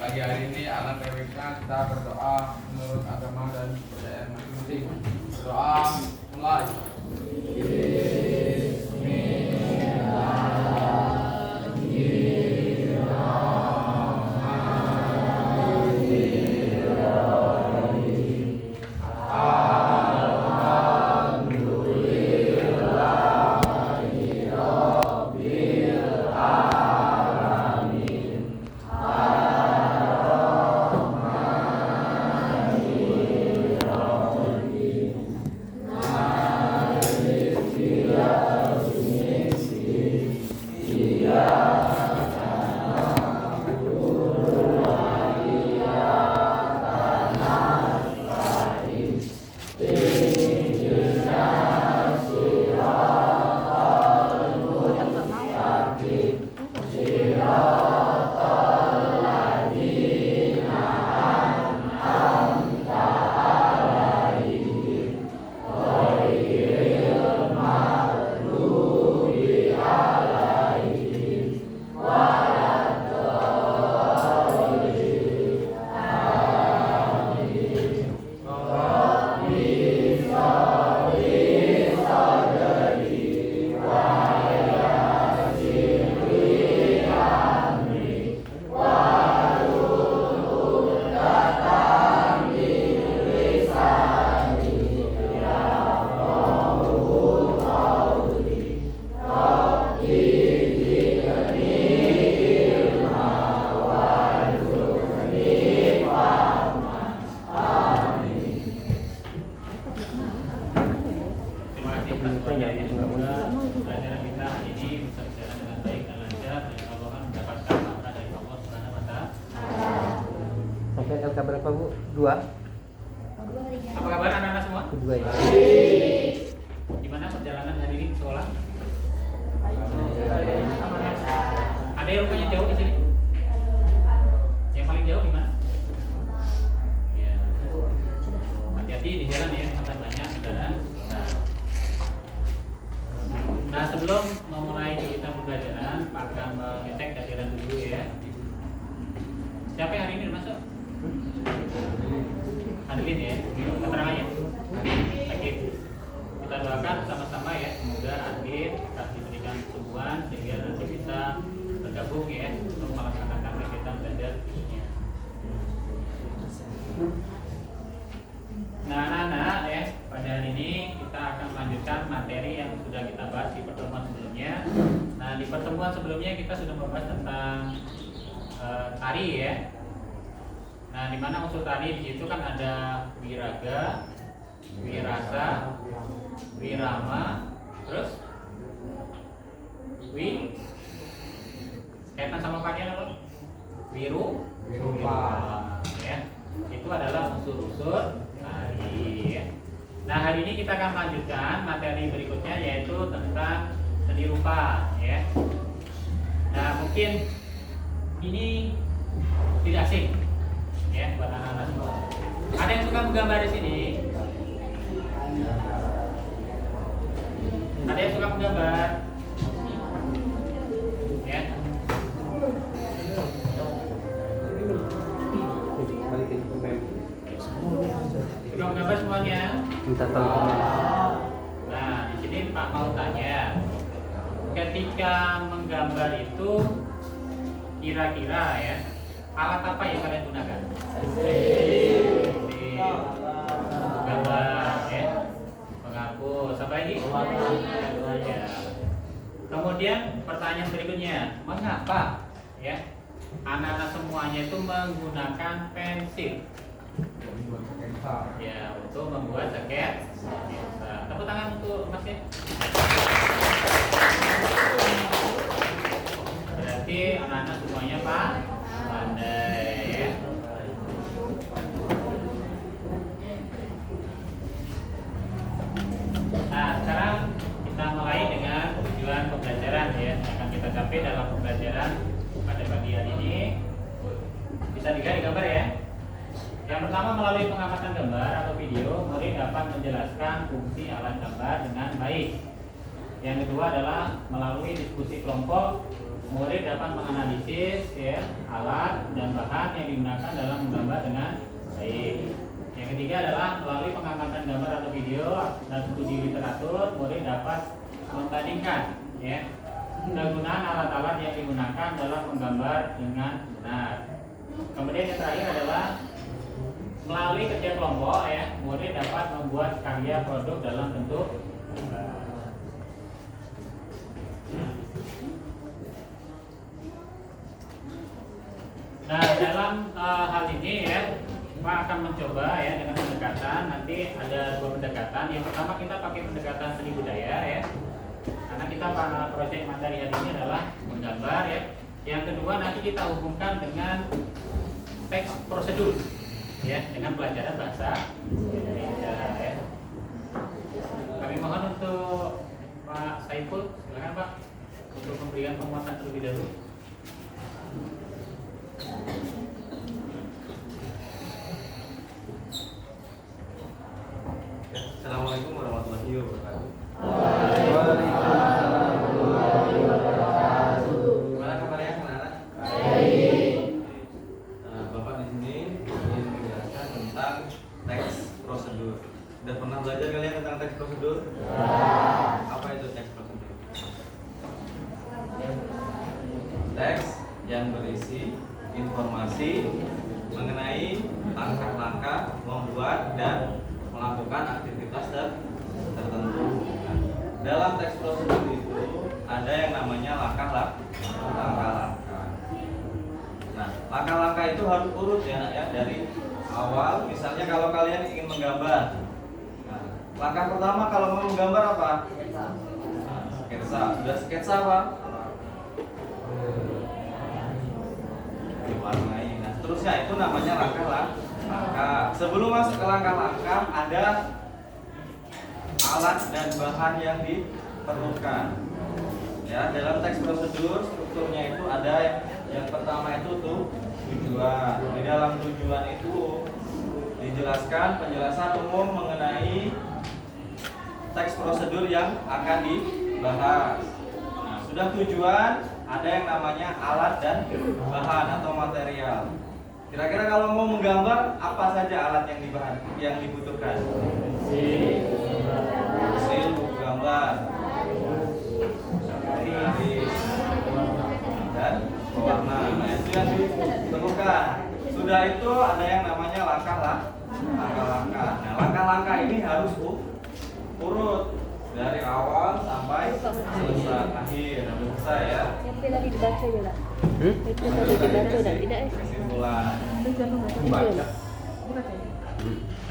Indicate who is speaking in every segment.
Speaker 1: Pagi hari ini anak PWK kita berdoa menurut agama dan kepercayaan masing-masing. Berdoa mulai.
Speaker 2: Pelajaran kita ini bisa berjalan dengan baik dan lancar dan Allah mendapatkan pahala dari Allah Subhanahu wa Ta'ala.
Speaker 3: Sampai LK berapa Bu? 2?
Speaker 2: Apa kabar anak-anak semua?
Speaker 3: Kedua ya.
Speaker 2: Gimana perjalanan hari ini ke sekolah? Ada yang rumahnya jauh di sini? Yang paling jauh di mana? Ya. Hati-hati di jalan ya, akan banyak kendaraan. Nah, sebelum memulai kita pembelajaran, maka mengecek kehadiran dulu ya. Siapa yang hari ini udah masuk? Adeline ya, keterangannya? Sakit. Kita doakan sama-sama ya, semoga Adeline dapat diberikan kesembuhan sehingga nanti bisa bergabung ya untuk melaksanakan kegiatan belajar khususnya. Nah, anak-anak ya, pada hari ini kita akan melanjutkan materi yang sudah kita bahas di pertemuan sebelumnya. Nah, di pertemuan sebelumnya kita sudah membahas tentang tari ya. Nah, di mana unsur tari di situ kan ada wiraga, wirasa, wirama, terus kaitan sama pakaian apa? Wirupa ya. Itu adalah unsur-unsur tari ya. Nah, hari ini kita akan melanjutkan materi berikutnya yaitu tentang seni rupa ya. Nah, mungkin ini tidak asing ya buat anak-anak semua. Ada yang suka menggambar di sini? Ada yang suka menggambar? Ya. Suka menggambar semuanya?
Speaker 3: Minta tolong.
Speaker 2: Nah, di sini Pak mau tanya, ketika menggambar itu kira-kira ya alat apa yang kalian gunakan? Gambar ya, penghapus, apa lagi? Ya. Kemudian pertanyaan berikutnya, mengapa ya anak-anak semuanya itu menggunakan pensil? Ya, untuk membuat sketsa. Tepuk tangan untuk Mas ya. Berarti anak-anak semuanya Pak pandai ya. Nah, sekarang kita mulai dengan tujuan pembelajaran ya yang akan kita capai dalam pembelajaran pada pagi hari ini. Bisa dilihat di gambar ya. Yang pertama, melalui pengamatan gambar atau video, murid dapat menjelaskan fungsi alat gambar dengan baik. Yang kedua adalah melalui diskusi kelompok, murid dapat menganalisis ya alat dan bahan yang digunakan dalam menggambar dengan baik. Yang ketiga adalah melalui pengamatan gambar atau video dan studi literatur, murid dapat membandingkan ya kegunaan alat-alat yang digunakan dalam menggambar dengan benar. Kemudian yang terakhir adalah melalui kerja kelompok ya, murid dapat membuat karya produk dalam bentuk gambar. Nah, dalam hal ini ya, Pak akan mencoba ya dengan pendekatan. Nanti ada dua pendekatan. Yang pertama kita pakai pendekatan seni budaya ya, karena kita proyek materi hari ini adalah menggambar ya. Yang kedua nanti kita hubungkan dengan teks prosedur ya, dengan pelajaran bahasa Indonesia ya. Kami mohon untuk Pak Saiful, silakan Pak untuk memberikan penguatan terlebih dahulu.
Speaker 4: Assalamualaikum warahmatullahi wabarakatuh.
Speaker 3: Waalaikumsalam warahmatullahi wabarakatuh.
Speaker 4: Gimana kabarnya anak-anak? Baik. Bapak di sini ingin menjelaskan tentang teks prosedur. Sudah pernah belajar kalian tentang teks prosedur? Apa itu teks prosedur? Teks yang berisi informasi mengenai langkah-langkah membuat dan melakukan aktivitas tertentu. Dalam teks prosedur itu ada yang namanya langkah-langkah. Nah, langkah-langkah itu harus urut ya dari awal. Misalnya kalau kalian ingin menggambar, nah, langkah pertama kalau mau menggambar apa? Sketsa. Sudah sketsa apa? Diwarnai. Nah, seterusnya itu namanya langkah-langkah. Sebelum masuk ke langkah-langkah, ada alat dan bahan yang diperlukan. Ya, dalam teks prosedur strukturnya itu ada yang pertama itu tujuan. Di dalam tujuan itu dijelaskan penjelasan umum mengenai teks prosedur yang akan dibahas. Nah, sudah tujuan, ada yang namanya alat dan bahan atau material. Kira-kira kalau mau menggambar apa saja alat yang dibutuhkan? Pensil, buku gambar, garis, dan pewarna. Nah, itu yang diperlukan. Sudah itu ada yang namanya langkah-langkah. Nah, langkah-langkah ini harus urut dari awal sampai selesai akhir. Selesai ya.
Speaker 5: Yang tadi dibaca juga lah. Itu tadi dibaca dan tidak
Speaker 4: Kesimpulan.
Speaker 3: Baca.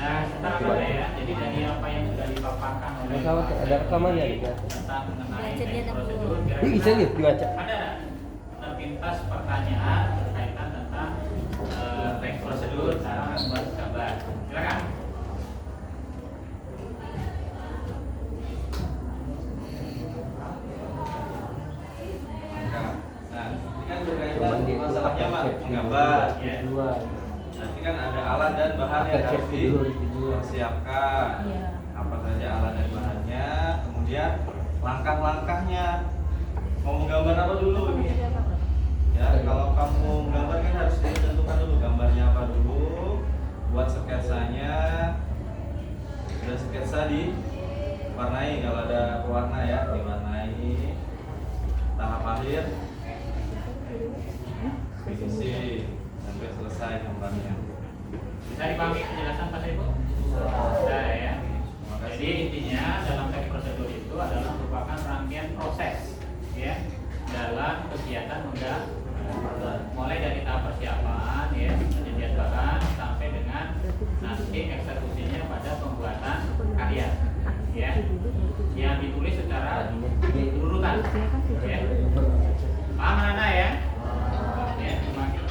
Speaker 2: Nah, setelah ya, jadi dari apa yang sudah dipaparkan oleh
Speaker 3: Ada rekamannya ya.
Speaker 2: tentang mengenai
Speaker 5: Baca dia
Speaker 2: teks
Speaker 5: tak
Speaker 2: prosedur,
Speaker 5: perlu.
Speaker 3: Bisa nih dibaca.
Speaker 2: ada terpintas pertanyaan berkaitan tentang teks prosedur cara membuat gambar. Silakan.
Speaker 4: Nah, ini kan berkaitan masalahnya menggambar.
Speaker 2: Ya.
Speaker 4: Nanti kan ada alat dan bahan yang harus dipersiapkan. Apa saja alat dan bahannya, kemudian langkah-langkahnya. Mau menggambar apa dulu ini? Ya, kalau kamu menggambar kan harus ditentukan dulu gambarnya apa dulu. Buat sketsanya. Sudah sketsa diwarnai, kalau ada pewarna ya, diwarnai. Tahap akhir finishing sampai selesai gambarnya.
Speaker 2: Bisa dipahami penjelasan Pak Ibu? Sudah ya. Jadi intinya dalam teks prosedur itu adalah merupakan rangkaian proses ya dalam kegiatan menggambar, mulai dari tahap persiapan ya, penyediaan bahan sampai dengan nanti eksekusinya pada pembuatan karya ya yang ditulis secara urutan ya. Paham anak ya? Ya, terima kasih.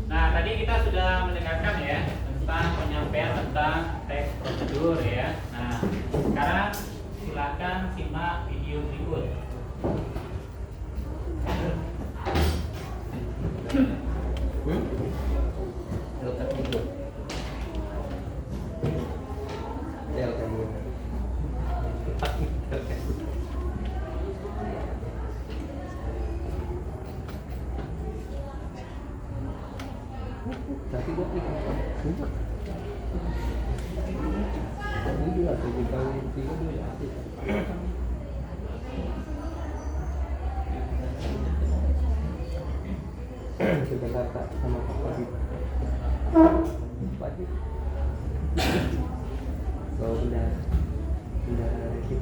Speaker 2: Nah, tadi kita sudah mendengarkan ya tentang penyampaian tentang teks prosedur ya. Nah, sekarang silakan simak video berikut.
Speaker 3: Ini juga 7 kali 3 juga. Kita kata sama Pak Wajib. Wajib. Kalau udah resip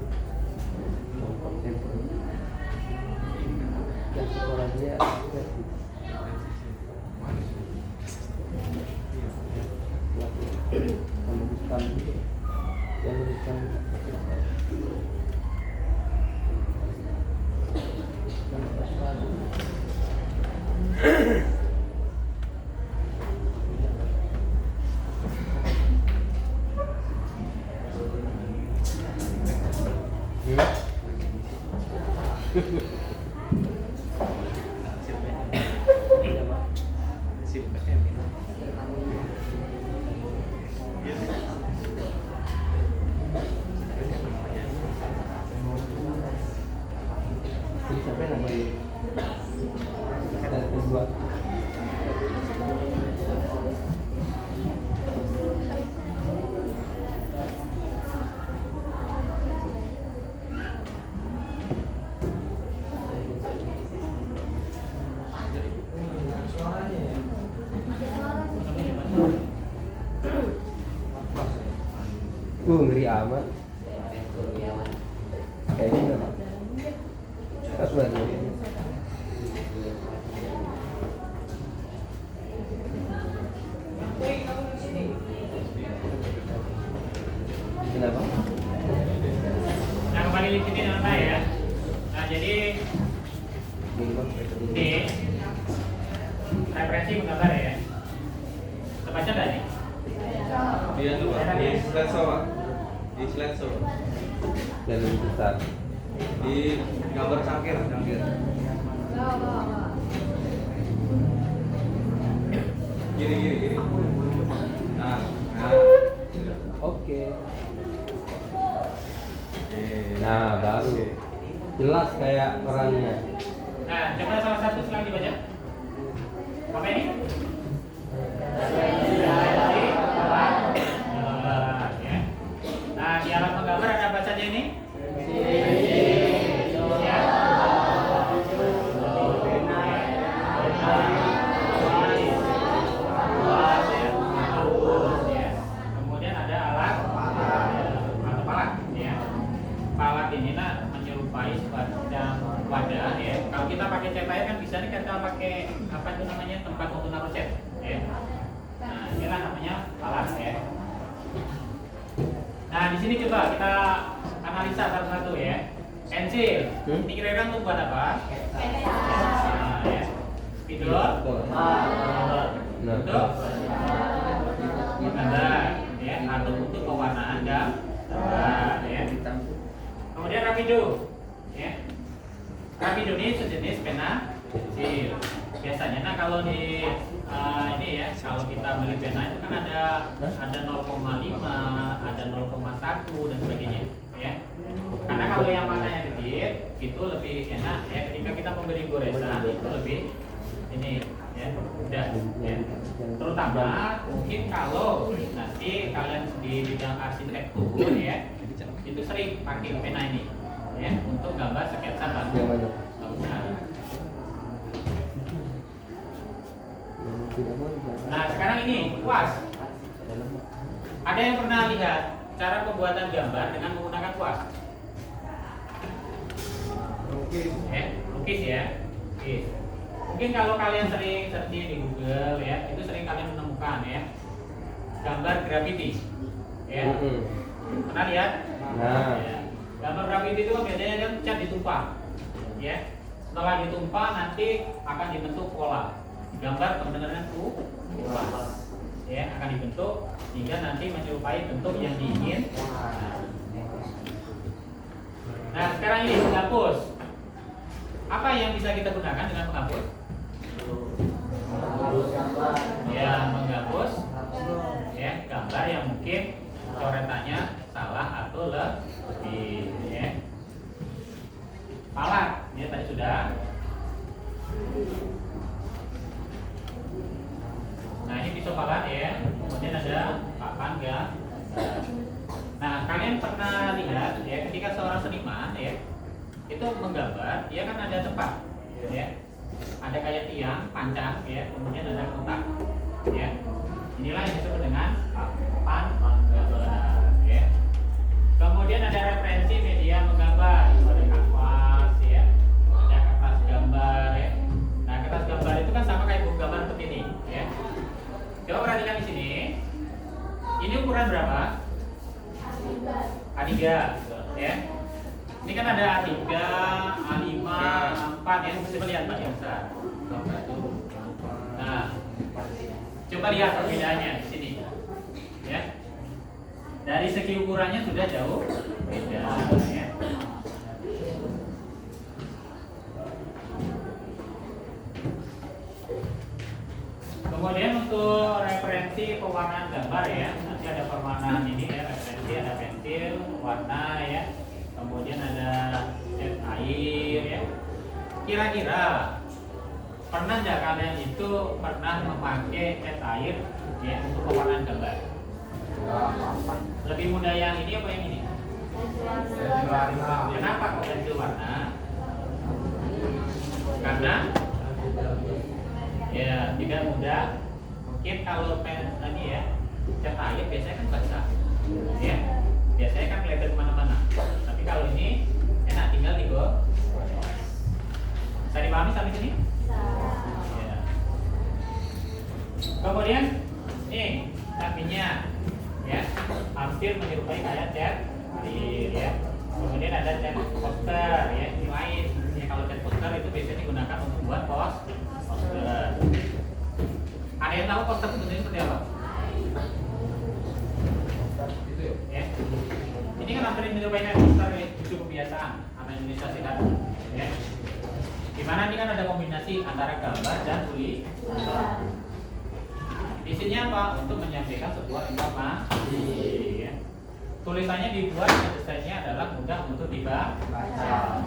Speaker 3: contoh sampel. Dan sekolah dia meneruskan yang meneruskan sampai namanya ada kedua. Ngeri amat. Kayaknya enggak. Pas banget. Kenapa?
Speaker 2: Nah, kembali di sini Nanda ya. Nah, jadi ini referensi menggambar ya. Terbaca nggak nih?
Speaker 4: Iya tuh Pak, di slideshow Pak. Di slideshow.
Speaker 3: Dan lebih besar.
Speaker 4: Di gambar cangkir. Gini. Nah.
Speaker 3: Oke. Nah, baru jelas kayak orangnya.
Speaker 2: Nah, coba salah satu selang dibaca. Apa ini? Ya. Nah, di alat menggambar ada apa saja ini? Ya. Kemudian ada alat atau palat ya. Palat ini menyerupai semacam wadah ya. Kalau kita pakai cat air kan bisa nih kita pakai apa itu namanya tempat untuk naruh cat ya. Nah, inilah namanya palat ya. Nah, di sini coba kita analisa satu-satu ya. Pensil, ini kira-kira untuk buat apa? Nah, ya. Spidol, untuk gambar, ya, atau untuk pewarnaan gambar, ya. Kemudian rapido, ya. Rapido ini sejenis pena pensil. Biasanya, nah kalau di ini ya, kalau kita beli pena itu kan ada 0,5, ada 0,1 dan sebagainya, ya. Karena kalau yang warnanya kecil itu lebih enak ya ketika kita memberi goresan itu lebih ini ya mudah ya. Terutama mungkin kalau nanti kalian di bidang arsitektur ya itu sering pakai pena ini ya untuk gambar sketsa bangunan. Nah sekarang ini kuas. Ada yang pernah lihat cara pembuatan gambar dengan menggunakan kuas? Lukis ya. Lukis. Mungkin kalau kalian sering searching di Google ya, itu sering kalian menemukan ya gambar graffiti. Ya. Pernah lihat?
Speaker 3: Nah.
Speaker 2: Ya. Gambar graffiti itu kan biasanya kan cat ditumpah. Ya. Setelah ditumpah nanti akan dibentuk pola. Gambar kebenaran kuas. Ya, akan dibentuk hingga nanti menyerupai bentuk yang diingin. Nah, sekarang ini menghapus. Apa yang bisa kita gunakan dengan menghapus? Ya, menghapus ya gambar yang mungkin coretannya salah atau lebih ya. Palat, ya tadi sudah. Nah, ini pisau palat ya. Kemudian ada papan gambar. Nah, kalian pernah lihat ya ketika seorang seniman ya itu menggambar, dia kan ada tempat ya. Ada kayak tiang, pancang ya, kemudian ada kotak ya. Inilah yang disebut dengan papan gambar ya. Kemudian ada referensi media menggambar, ada kanvas ya, ada kertas gambar ya. Nah, kertas gambar itu kan sama kayak buku gambar seperti ini ya. Coba perhatikan di sini. Ini ukuran berapa? A3 ya. Ini kan ada A3, A5, A4 ya. Coba lihat Pak yang besar. Nah, coba lihat perbedaannya di sini. Ya. Dari segi ukurannya sudah jauh beda ya. Kemudian untuk referensi pewarnaan gambar ya, nanti ada pewarnaan ini ya, referensi ada pensil, warna ya, kemudian ada cat air ya. Kira-kira pernah nggak kalian itu pernah memakai cat air ya untuk pewarnaan gambar? Lebih mudah yang ini apa yang ini? Kenapa kok pensil warna? Karena ya tidak mudah. Mungkin kalau ini ya cat air biasanya kan basah ya, biasanya kan kelihatan kemana-mana. Tapi kalau ini enak tinggal digosok. Bisa dipahami sampai sini? Ya. Kemudian nih sampingnya ya hampir menyerupai kayak cat air ya. Kemudian ada cat poster ya, ini lain ya. Kalau cat poster itu biasanya digunakan untuk membuat poster. Ada yang tahu poster itu seperti apa? Itu ya. Ini kan hampir menyerupai cat poster ya, itu kebiasaan anak Indonesia sehat ya. Dimana ini kan ada kombinasi antara gambar dan tulisan. Isinya apa? Untuk menyampaikan sebuah informasi ya. Tulisannya dibuat dan desainnya adalah mudah untuk dibaca.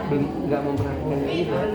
Speaker 3: belum nggak memperhatikan ini kan.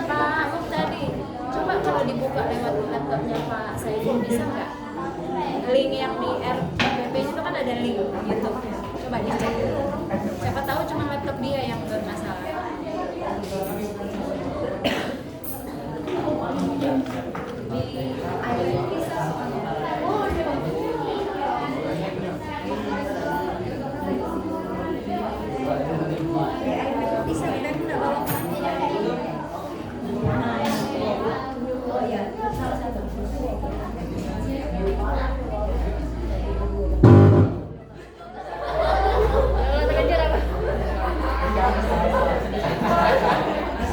Speaker 5: Pak tadi, coba kalau dibuka lewat laptopnya Pak Saiful bisa nggak? Link yang di RPP itu kan ada link YouTube. Coba dicek. Siapa tahu cuma laptop dia yang bermasalah. Bisa kita minta tolong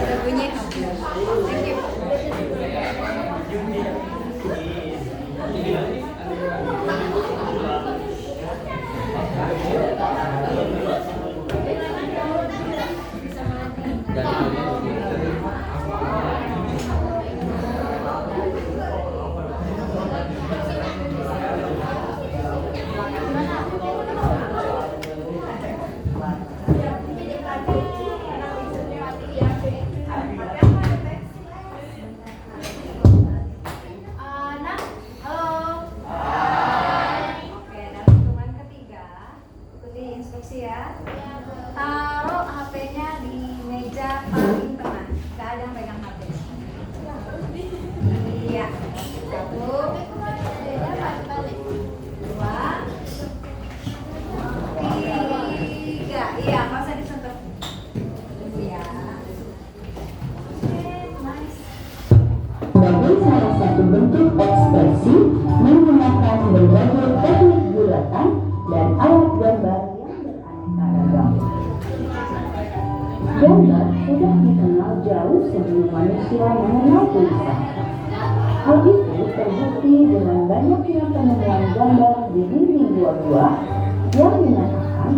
Speaker 5: sudah bunyi. Thank you.
Speaker 6: Instruksi ya. Taruh HP-nya di meja paling tengah. Gak ada yang pegang HP. Iya. 1, 2, 3. Iya, nggak usah disentuh. Iya. Oke, nice.
Speaker 7: Sebagai salah satu bentuk ekspresi menggunakan berbagai teknik bulatan dan alat gambar yang beraneka ragam. Gambar sudah dikenal jauh sebelum manusia mengenal tulisan. Hal itu terbukti dengan banyaknya penemuan gambar di dinding gua-gua yang menyatakan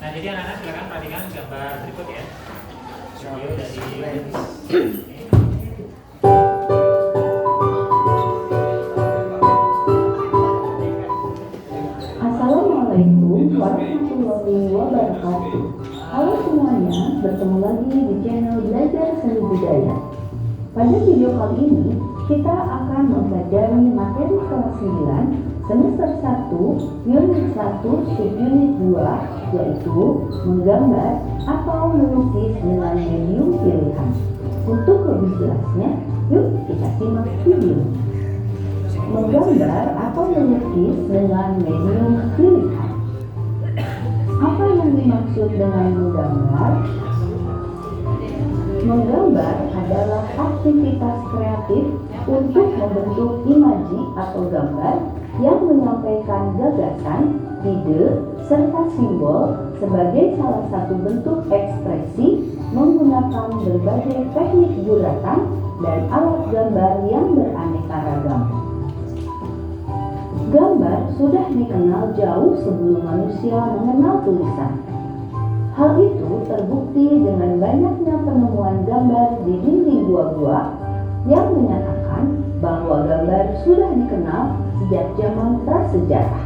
Speaker 2: Nah, jadi anak-anak silakan perhatikan gambar berikut ya. Video dari
Speaker 7: Assalamualaikum warahmatullahi wabarakatuh. Halo semuanya, bertemu lagi di channel Belajar Seni Budaya. Pada video kali ini, kita akan mempelajari materi kelas 9 semester 1, unit 1, subunit 2, yaitu menggambar atau melukis dengan medium pilihan. Untuk lebih jelasnya, yuk kita simak video. menggambar atau melukis dengan medium pilihan. Apa yang dimaksud dengan menggambar? Menggambar adalah aktivitas kreatif untuk membentuk imaji atau gambar yang menyampaikan gagasan, ide, serta simbol sebagai salah satu bentuk ekspresi menggunakan berbagai teknik guratan dan alat gambar yang beraneka ragam. Gambar sudah dikenal jauh sebelum manusia mengenal tulisan. Hal itu terbukti dengan banyaknya penemuan gambar di dinding gua-gua yang menyatakan bahwa gambar sudah dikenal sejak zaman prasejarah.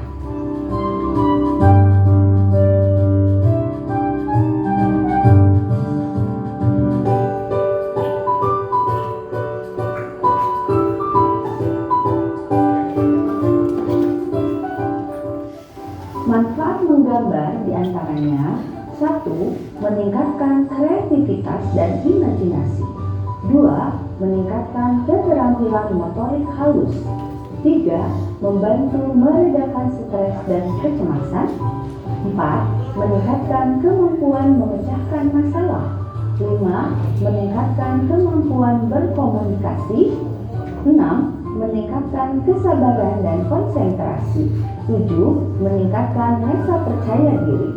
Speaker 7: Manfaat menggambar diantaranya: 1. Meningkatkan kreativitas dan imajinasi. 2. Meningkatkan keterampilan motorik halus. 3. Membantu meredakan stres dan kecemasan. 4. Meningkatkan kemampuan memecahkan masalah. 5. Meningkatkan kemampuan berkomunikasi. 6. Meningkatkan kesabaran dan konsentrasi. 7. Meningkatkan rasa percaya diri.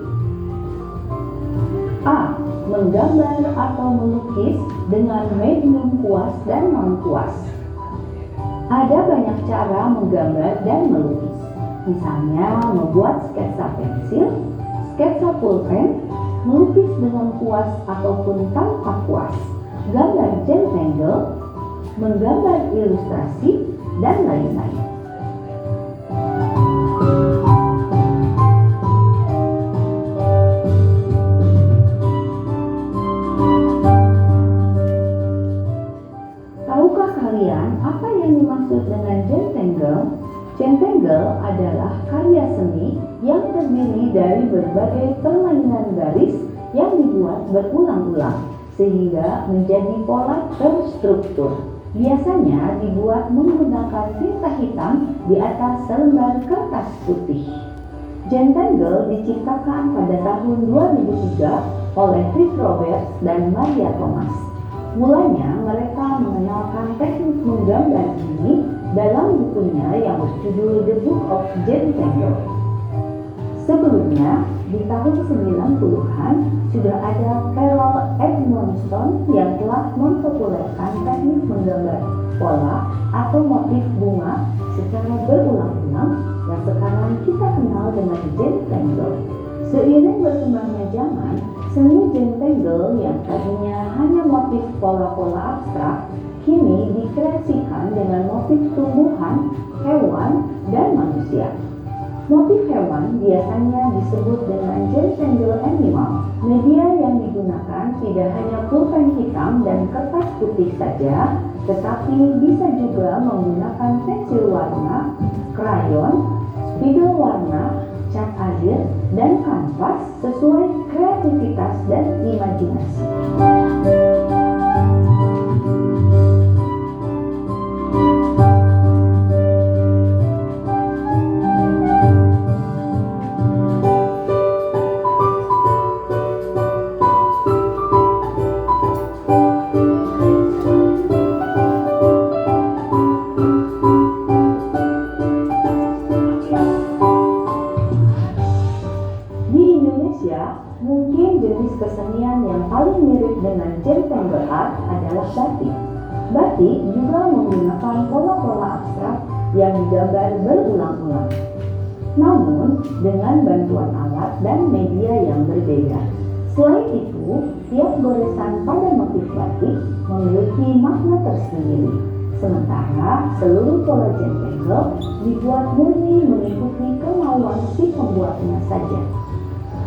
Speaker 7: A. Menggambar atau melukis dengan medium kuas dan non-kuas. Ada banyak cara menggambar dan melukis. Misalnya membuat sketsa pensil, sketsa pulpen, melukis dengan kuas ataupun tanpa kuas, gambar rectangle, menggambar ilustrasi, dan lain-lain. Tahukah kalian apa yang dimaksud dengan rectangle? Rectangle adalah karya seni yang terdiri dari berbagai permainan garis yang dibuat berulang-ulang sehingga menjadi pola terstruktur. Biasanya dibuat menggunakan tinta hitam di atas selembar kertas putih. Rectangle diciptakan pada tahun 2003 oleh Rick Roberts dan Maria Thomas. Mulanya mereka mengenalkan teknik menggambar ini dalam bukunya yang berjudul The Book of Rectangle. Sebelumnya, di tahun 90-an sudah ada Carol Edmondson yang telah mempopulerkan teknik menggambar pola atau motif bunga secara berulang-ulang yang sekarang kita kenal dengan rectangle. Seiring berkembangnya zaman, seni rectangle yang tadinya hanya motif pola-pola abstrak kini dikreasikan dengan motif tumbuhan, hewan, dan manusia. Motif hewan biasanya disebut dengan rectangle animal. Media yang digunakan tidak hanya pulpen hitam dan kertas putih saja, tetapi bisa juga menggunakan pensil warna, krayon, spidol warna, cat air, dan kanvas sesuai kreativitas dan imajinasi. Mungkin jenis kesenian yang paling mirip dengan rectangle art adalah batik. Batik juga menggunakan pola-pola abstrak yang digambar berulang-ulang, namun dengan bantuan alat dan media yang berbeda. Selain itu, tiap goresan pada motif batik memiliki makna tersendiri, sementara seluruh pola rectangle dibuat murni mengikuti kemauan si pembuatnya saja.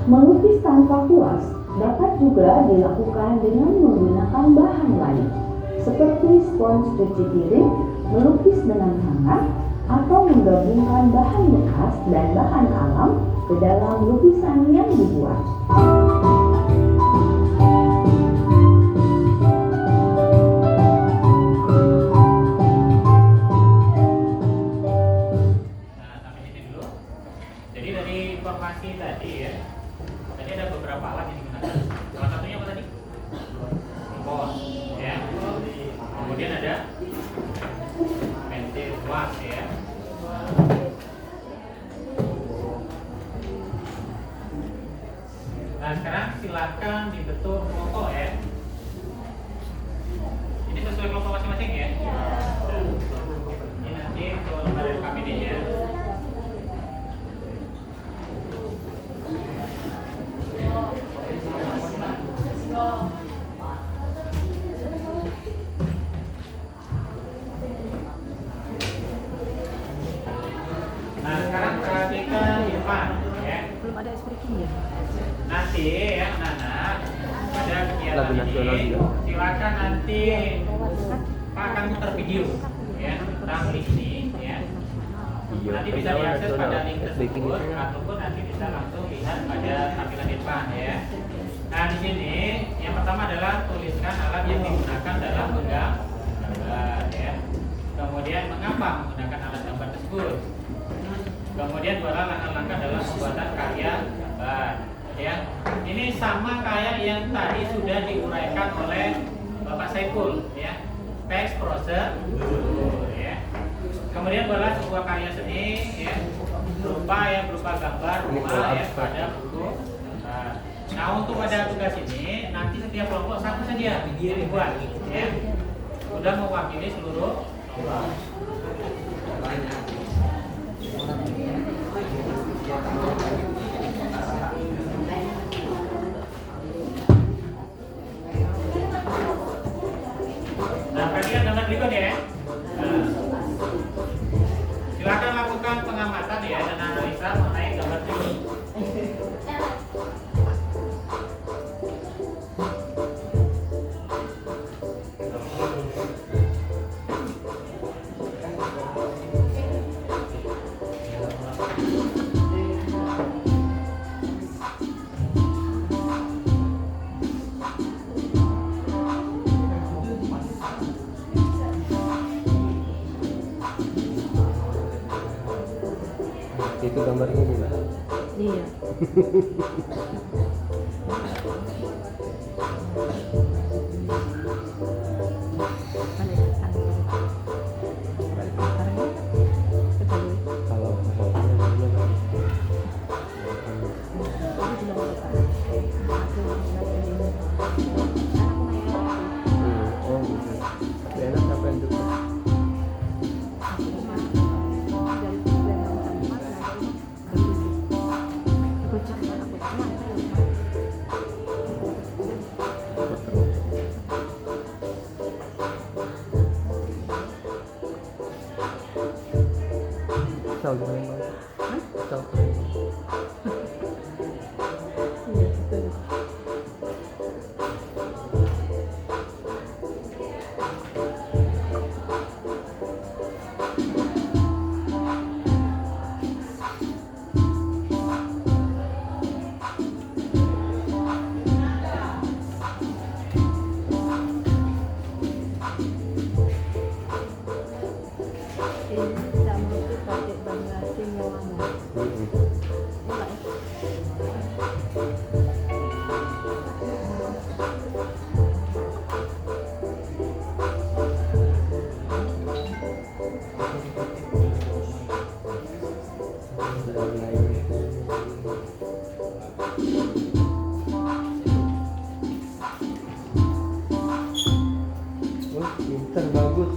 Speaker 7: Melukis tanpa kuas dapat juga dilakukan dengan menggunakan bahan lain, seperti spons cuci piring, melukis dengan hangat, atau menggabungkan bahan bekas dan bahan alam ke dalam lukisan yang dibuat.
Speaker 2: nanti ya anak-anak pada kegiatan
Speaker 3: Lagu nasional
Speaker 2: ini
Speaker 3: juga.
Speaker 2: silakan nanti Pak akan muter video ya tentang link ini ya.
Speaker 3: Iya,
Speaker 2: Nanti bisa
Speaker 3: tahu
Speaker 2: diakses
Speaker 3: nasional.
Speaker 2: pada link
Speaker 3: Baking
Speaker 2: tersebut
Speaker 3: itu.
Speaker 2: ataupun nanti bisa langsung lihat pada tampilan depan ya. Nah di sini yang pertama adalah tuliskan alat yang digunakan dalam menggambar ya. Kemudian mengapa menggunakan alat gambar tersebut. Kemudian buatlah langkah-langkah dalam pembuatan karya gambar ya. Ini sama kayak yang tadi sudah diuraikan oleh Bapak Saiful ya. Teks prosedur ya. Kemudian buatlah sebuah karya seni ya berupa gambar rumah ya pada buku. Nah untuk pada tugas ini nanti setiap kelompok satu saja dibuat ya. Sudah mewakili seluruh kelompok. Nah, kalian gambar berikut ya. Nah, silakan lakukan pengamatan ya dan analisa mengenai gambar berikut.
Speaker 3: Itu gambarnya nih, Mbak.
Speaker 5: Iya.
Speaker 3: Kalau fotonya oh gitu. Tapi enak apa yang itu? Tahu gimana, Mbak? Tahu. Oh, pinter, bagus.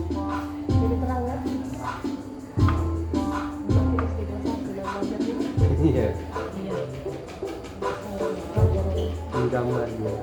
Speaker 3: Iya, menggambar dia.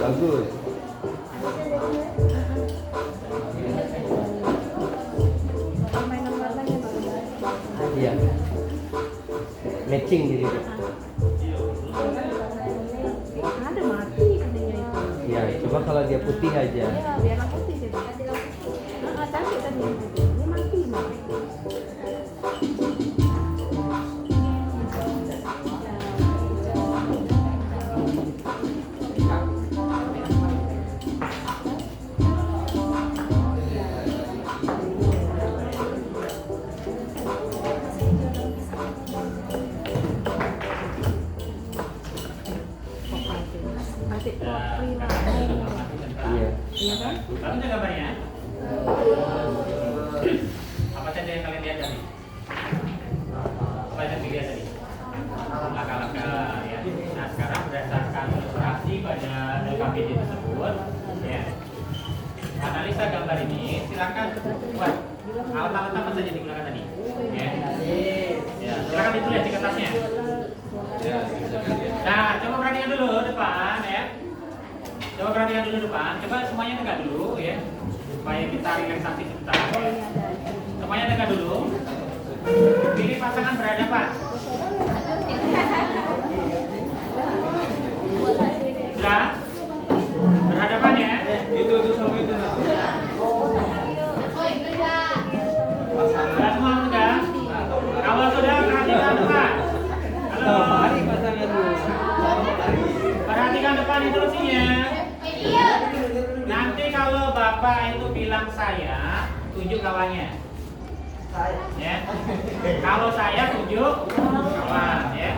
Speaker 3: Bagus. Iya. Matching jadi.
Speaker 5: Ada mati katanya itu.
Speaker 3: Iya, coba kalau dia putih aja.
Speaker 5: Ya, biar putih sih. Nah, cantik kan dia. Dia mati mah.
Speaker 3: Iya.
Speaker 5: Iya kan?
Speaker 2: Bagus ya gambarnya? Apa saja yang silakan buat alat-alat apa saja digunakan tadi. Ya. Ya, silakan ditulis di kertasnya. Nah, coba perhatikan dulu depan ya. Coba perhatikan dulu depan. Coba semuanya tegak dulu ya. Supaya kita relaksasi sebentar. Semuanya tegak dulu. Pilih pasangan berhadapan. Sudah? Berhadapan ya?
Speaker 4: Itu sama itu.
Speaker 2: Sudah semua sudah? Kalau sudah perhatikan depan. Halo. Perhatikan depan instruksinya. Nanti kalau Bapak itu bilang saya, tunjuk kawannya. Ya. Kalau saya tunjuk kawan ya.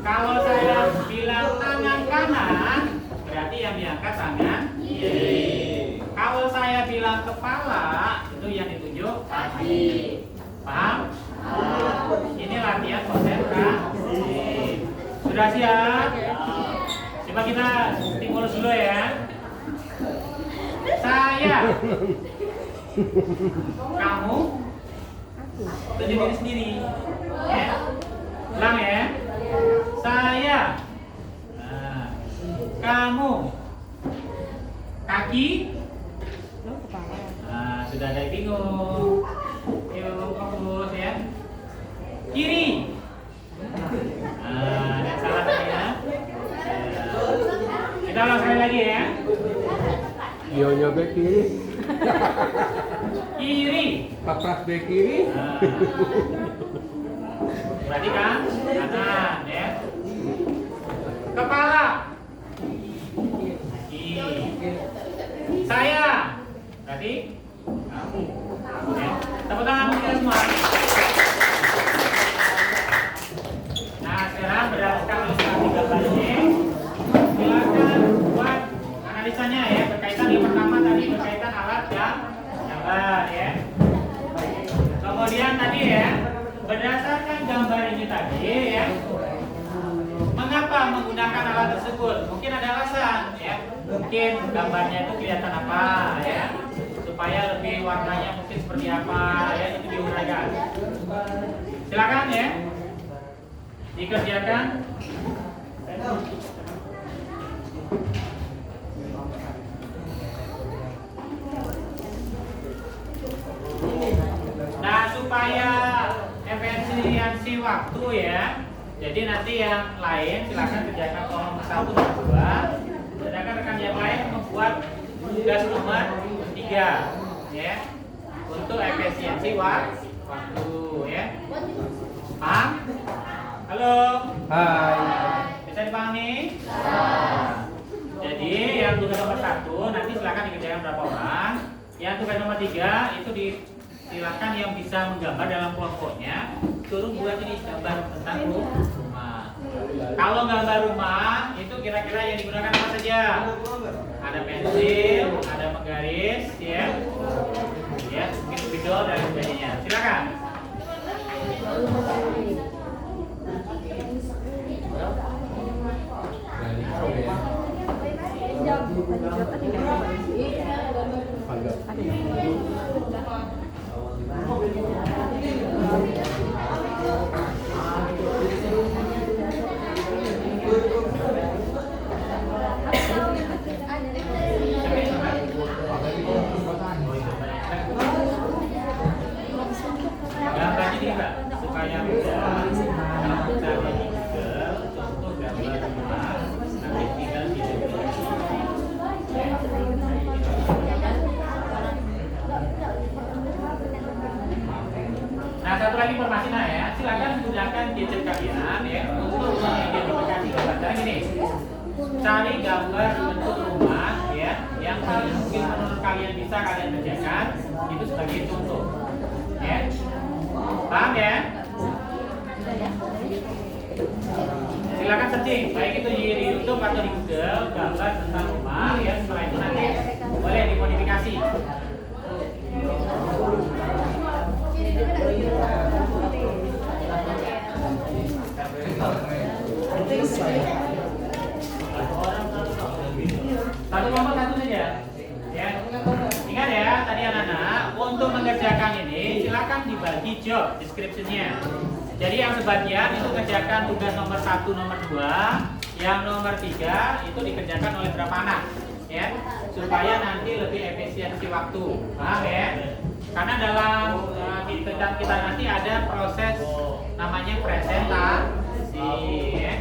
Speaker 2: Kalau saya bilang tangan kanan, berarti yang diangkat tangan kiri. Kalau saya bilang kepala, itu yang ditunjuk kaki. Paham? Ini latihan konsentrasi. Sudah siap? Coba kita stimulus dulu ya. Saya. Kamu. Tunjuk diri sendiri. Ya. Ulang ya. Saya. Nah. Kamu. Kaki. Nah, sudah ada yang bingung. Yuk fokus ya. Kiri. Nah, ada salah tadi ya. Kita ulang sekali lagi ya.
Speaker 3: Yo nyoba kiri.
Speaker 2: Kiri.
Speaker 3: Papras be kiri.
Speaker 2: Nah. Perhatikan kanan ya. Kepala. Kiri. Saya. Berarti kamu. Ya. Tepuk tangan kita semua. Nah, sekarang berdasarkan ilustrasi gambar ini, silakan buat analisanya ya, berkaitan yang pertama tadi berkaitan alat dan gambar ya. Kemudian tadi ya, berdasarkan gambar ini tadi ya, mengapa menggunakan alat tersebut? Mungkin ada alasan ya. Mungkin gambarnya itu kelihatan apa ya, supaya lebih warnanya mungkin seperti apa ya, itu diuraikan. Silakan ya, dikerjakan. Nah, supaya efisiensi waktu ya, jadi nanti yang lain silakan kerjakan kolom 1 dan 2. Sedangkan rekan yang lain membuat tugas nomor 3 ya, untuk efisiensi waktu ya. Paham? Halo.
Speaker 3: Hai.
Speaker 2: Bisa dipahami? Jadi yang tugas nomor 1 nanti silakan dikerjakan berapa orang. Yang tugas nomor 3 itu silakan yang bisa menggambar dalam kelompoknya suruh buat ini gambar tentang rumah. Kalau gambar rumah itu kira-kira yang digunakan apa saja? Ada pensil, ada menggaris, ya, mungkin spidol dan sebagainya. Silakan. Gambarnya ini Mbak, supaya mudah kalau kita Google contoh gambar rumah, nanti tinggal di Nah, satu lagi informasi ya, silakan gunakan gadget kalian ya untuk mengidentifikasi gambar. Cara gini, cari gambar bentuk rumah ya yang mungkin menurut kalian bisa kalian kerjakan, itu sebagai contoh. Ya, paham ya? Silakan searching, baik itu di YouTube atau di Google gambar tentang rumah ya. Setelah itu nanti boleh dimodifikasi. Satu kelompok satu saja. Ya. Ingat ya, tadi anak-anak untuk mengerjakan ini silakan dibagi job description-nya. Jadi yang sebagian itu kerjakan tugas nomor 1, nomor 2, yang nomor 3 itu dikerjakan oleh berapa anak, ya, supaya nanti lebih efisiensi waktu, paham ya? Karena dalam kita nanti ada proses namanya presentasi, ya.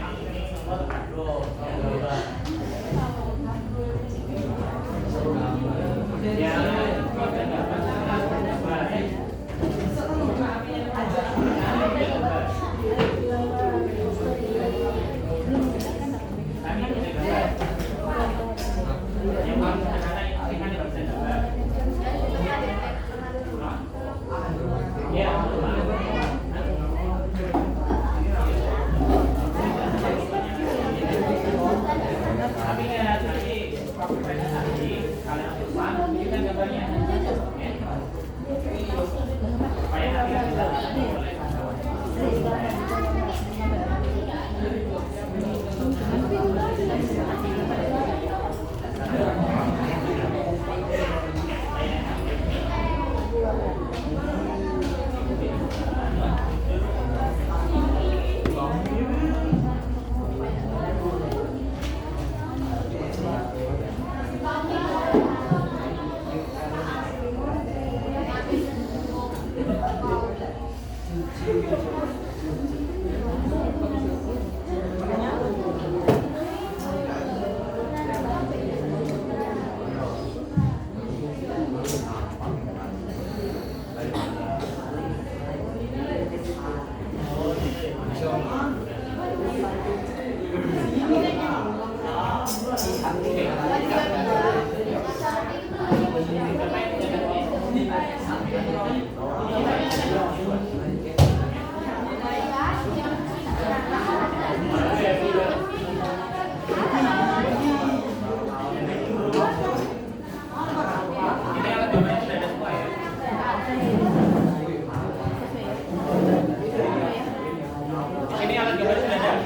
Speaker 2: Ini alat gambar sudah ada.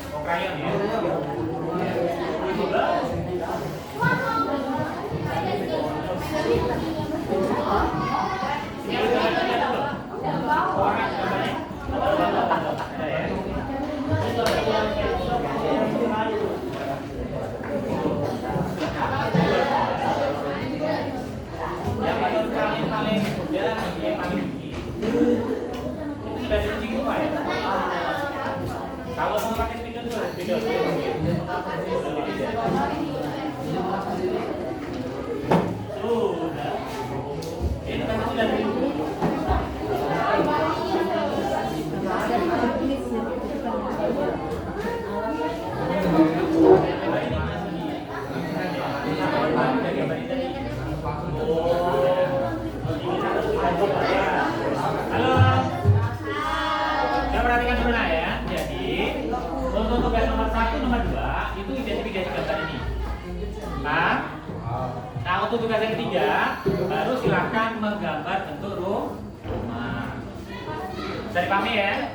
Speaker 2: Oh, krayon ya. Yang paling mudah, yang paling tinggi. Itu sudah diuji semua ya. Kalau mau pakai spidol tuh, spidol. Sudah. Ini kan sudah diuji. Perhatikan dulu ya. Jadi untuk tugas nomor 1, nomor 2 itu identifikasi gambar ini. Nah untuk tugas yang ketiga baru silakan menggambar bentuk rumah. Bisa dipahami ya?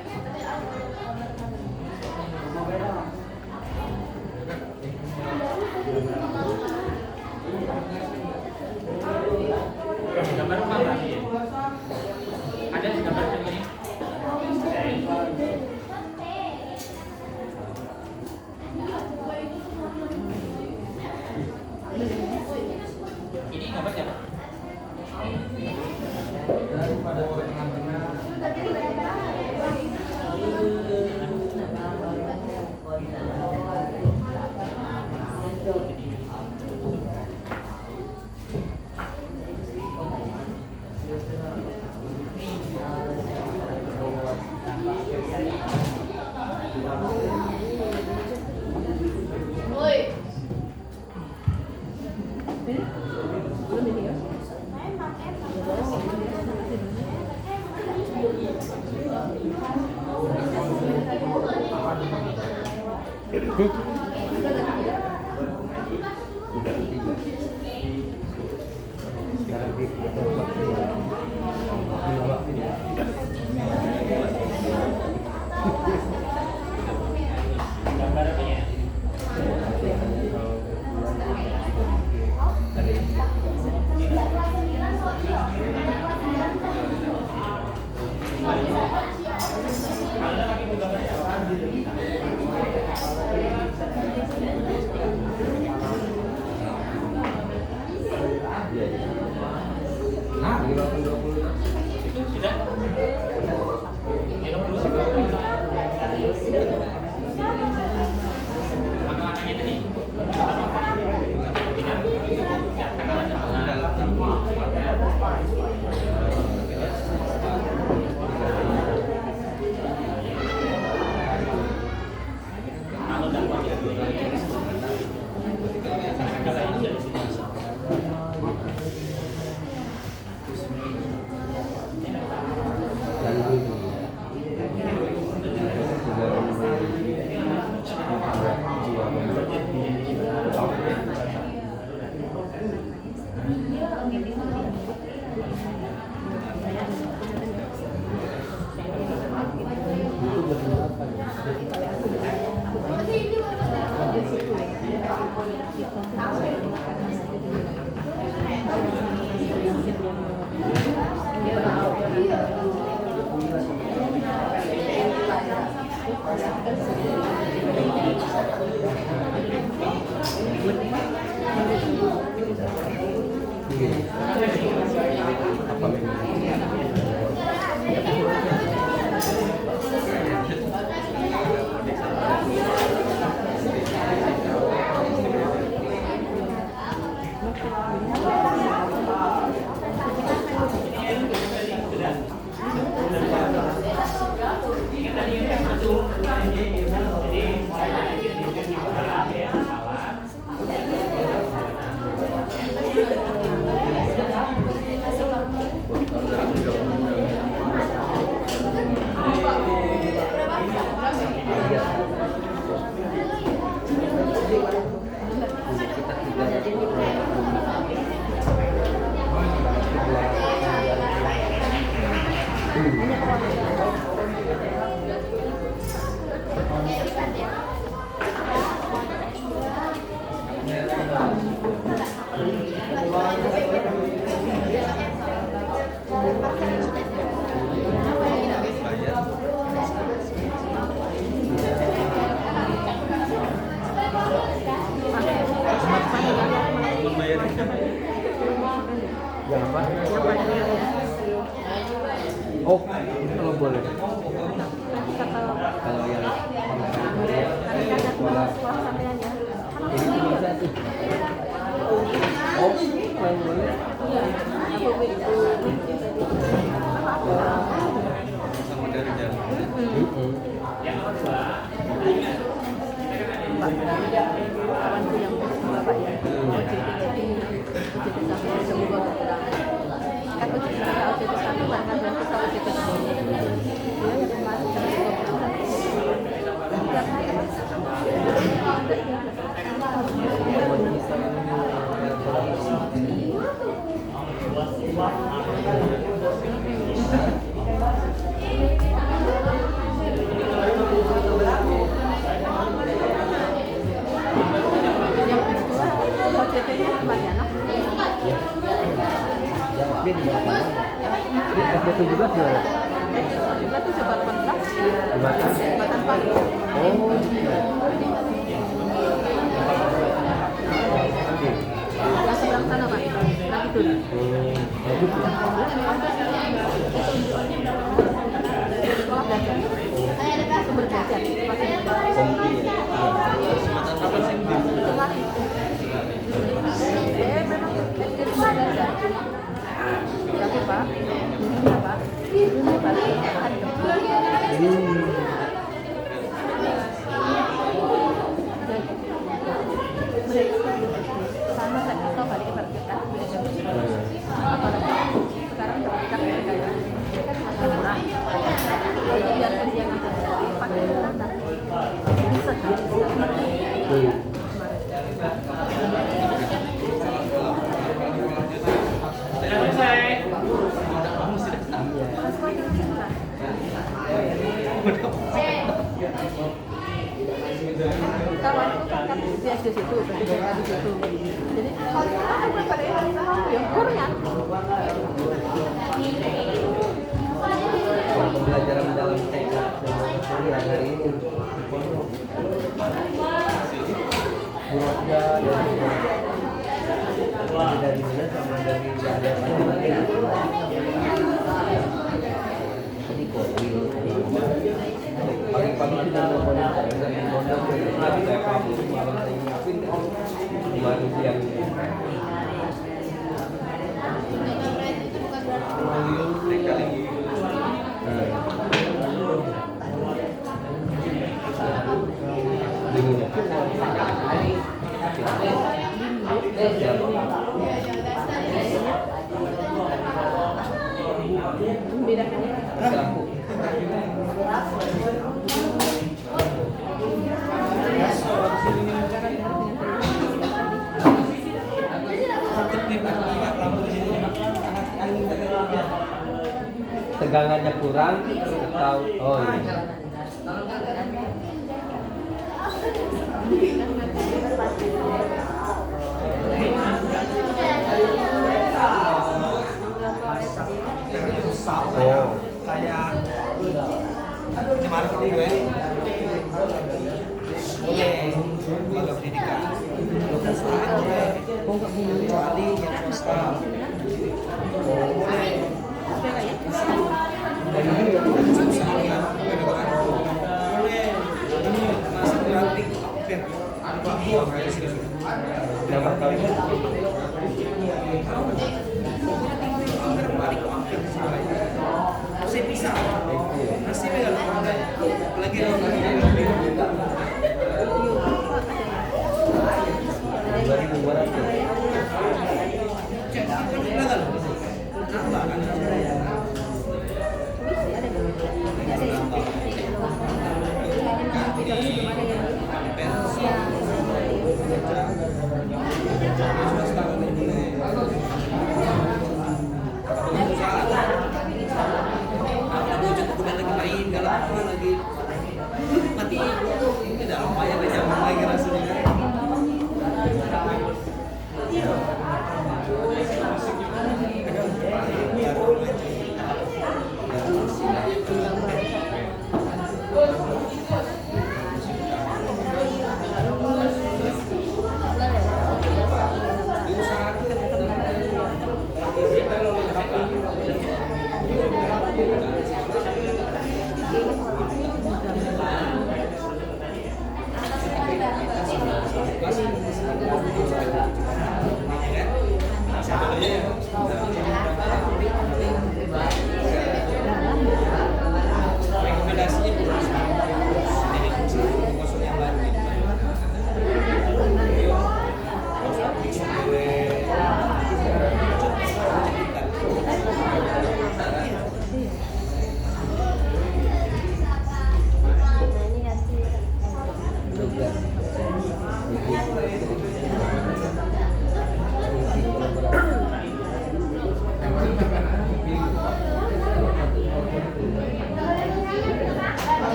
Speaker 2: Gambar rumah berarti ya? Ada gambar seperti ini? Ini gambar siapa?
Speaker 1: Daripada tengah-tengah.
Speaker 2: Gambar apa ya? Sudah? Minum dulu. Makan-makannya tadi.
Speaker 3: Oh, kalau boleh. Kalau yang ini bisa tuh. Oh, kalau boleh.
Speaker 4: Sama dari jalan.
Speaker 2: Yang kedua,
Speaker 3: Ini di belakang. Ini SD 17 juara.
Speaker 5: Juga tuh jembatan kelas,
Speaker 3: Jembatan.
Speaker 5: jembatan pagi.
Speaker 3: Oh, iya.
Speaker 5: Yang seberang sana Pak, lagi tuh.
Speaker 3: Bagus ya.
Speaker 5: Sekolah belajar. Sumber belajar.
Speaker 3: Kompi ya.
Speaker 5: Memang itu belajar. Tapi Pak, ini Pak, ini balik hari sama kan atau balik berkita apalagi sekarang berkita kayak kan masih murah jadi biar kerja nanti pakai data bisa kawan itu kan dia di situ, berada di situ. Jadi kalau ada pada yang kurang.
Speaker 3: Pembelajaran dalam TK dan kuliah hari ini di pondok. Keluarga dari mana sama dari ada Tegangannya kurang atau oh iya. Oh.
Speaker 8: Kayak kemarin ini gue lembaga pendidikan kecuali yang swasta masuk gratis
Speaker 3: Nama kali
Speaker 8: saya bisa nasibnya lagi lagi mati ini dalam upaya kejaman lagi rasanya.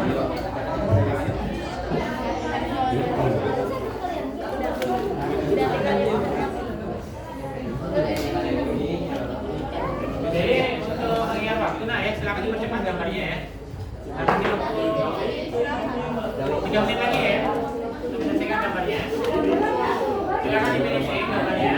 Speaker 2: Jadi untuk mengingat waktu, nah ya silakan dipercepat gambarnya ya. Nanti waktu 3 menit lagi ya untuk menyelesaikan gambarnya. Silakan dipilih gambarnya.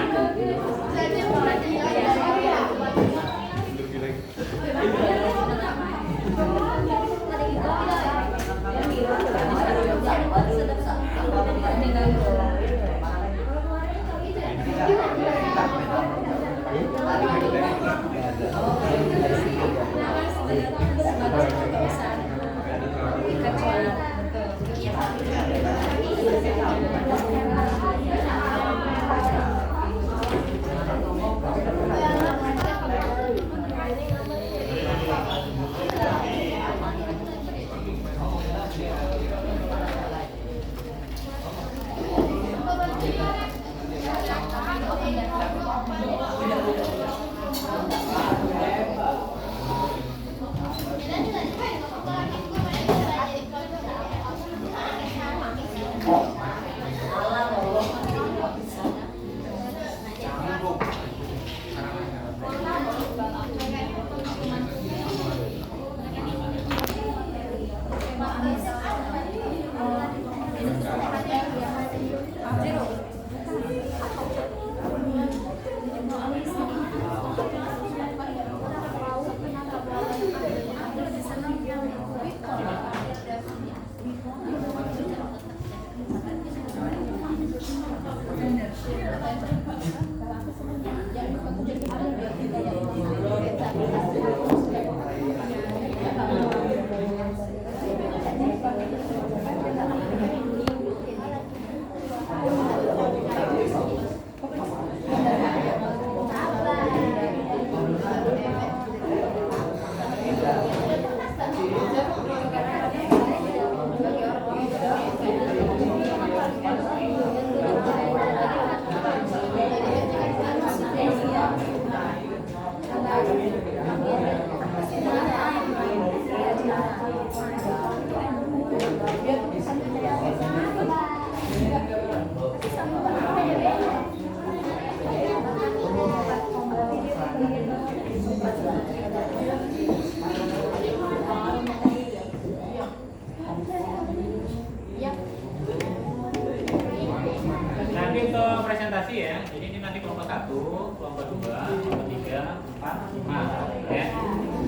Speaker 2: Nanti untuk presentasi ya, jadi ini nanti kelompok 1, kelompok 2, kelompok 3, 4, 5 ya.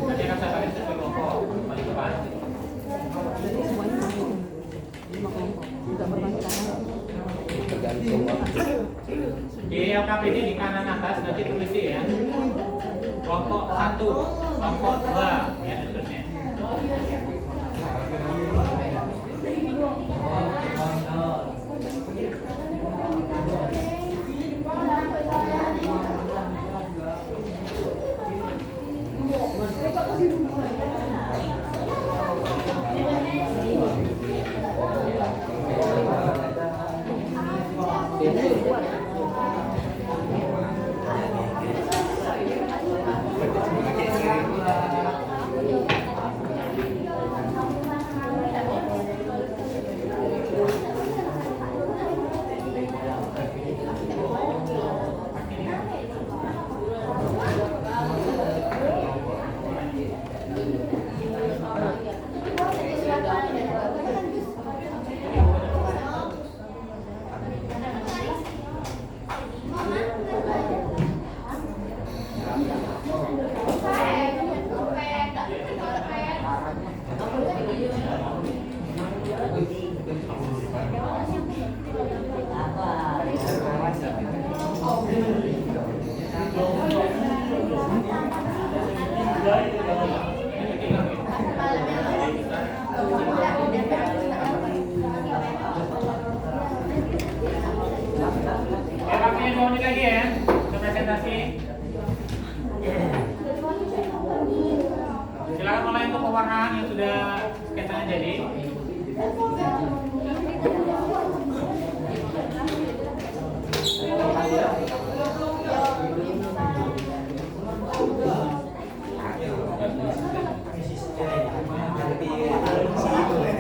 Speaker 2: Nanti akan saya bagi sesuai kelompok paling depan.
Speaker 3: Tergantung waktu.
Speaker 2: Di LKPD di kanan atas nanti tulis ya. Kelompok 1, kelompok 2 ya tulisnya. Lagi ya, untuk presentasi. Silakan mulai untuk pewarnaan yang sudah sketsanya jadi.
Speaker 8: Lebih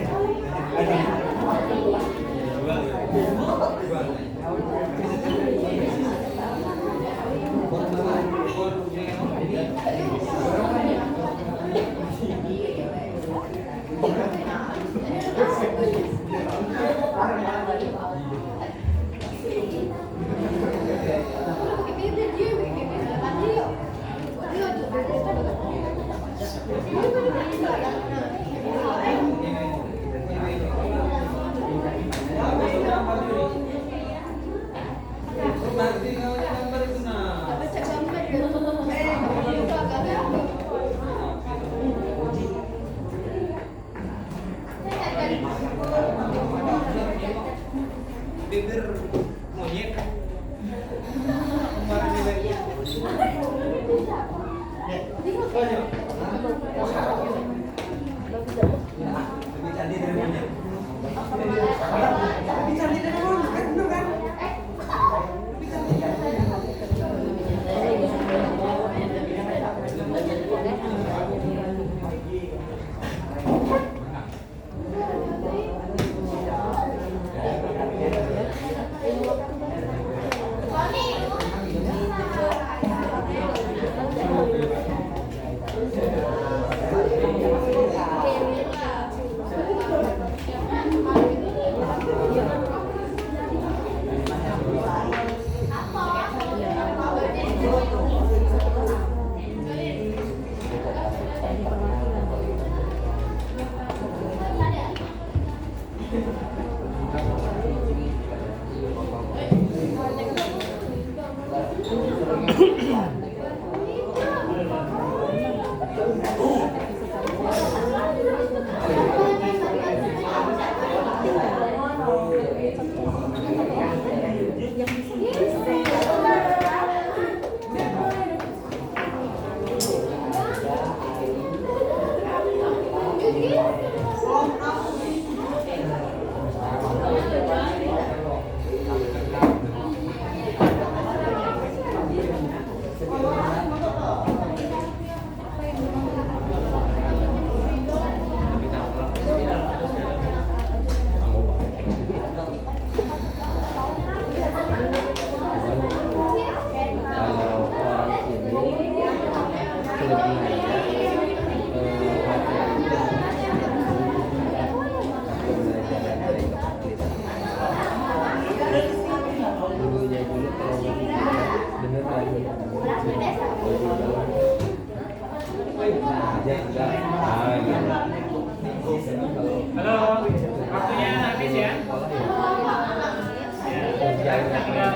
Speaker 2: sekarang kita tinggal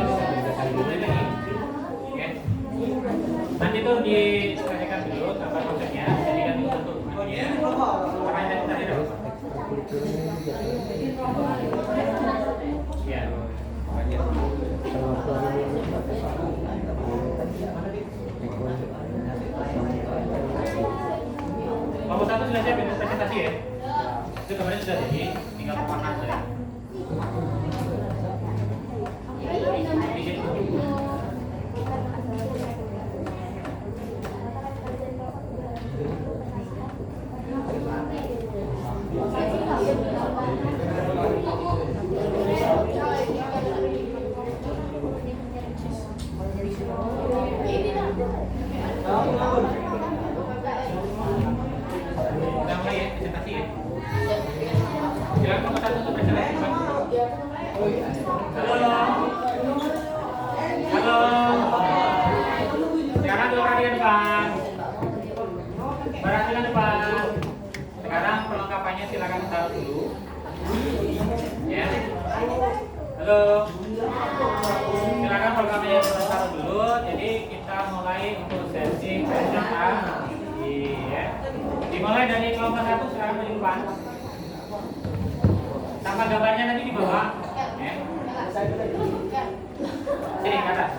Speaker 2: mulai lagi. Oke. Nanti tuh diselesaikan dulu apa konsepnya, jadi kan untuk ya. Apa yang tadi dong? Ya. Kelompok satu sudah siap untuk presentasi ya? Itu kemarin sudah jadi, tinggal pemakan saja. Kita mulai ya, presentasi ya. Silakan kelompok satu untuk presentasi. Halo. Halo. Sekarang dua kali ke depan. Berhasil ke depan. Sekarang perlengkapannya silakan taruh dulu. Ya. Halo. Silakan perlengkapannya taruh dulu. Jadi kita mulai untuk sesi presentasi. Ya. Dimulai dari kelompok satu sekarang di depan. Sama gambarnya nanti di bawah. Ya. Sini ke atas.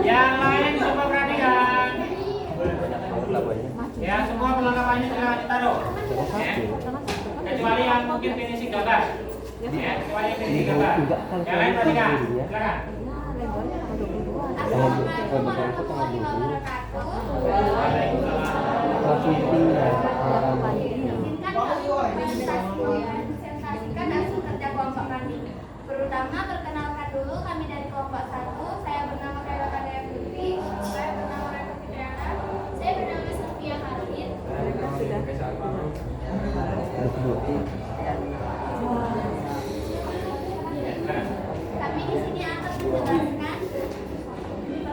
Speaker 2: Yang lain coba perhatikan. Ya, semua perlengkapannya sudah ditaruh. Ya. Kecuali yang mungkin finishing gambar. Ya, kecuali yang finishing gambar. Yang lain perhatikan. Silakan.
Speaker 6: Presentasikan hasil kerja kelompok kami. Pertama, perkenalkan dulu kami dari kelompok 1. Saya bernama Kayla Kadea Putri. Saya bernama Reka Fitriana. Saya bernama Sofia Harlin. Kami di sini akan menjelaskan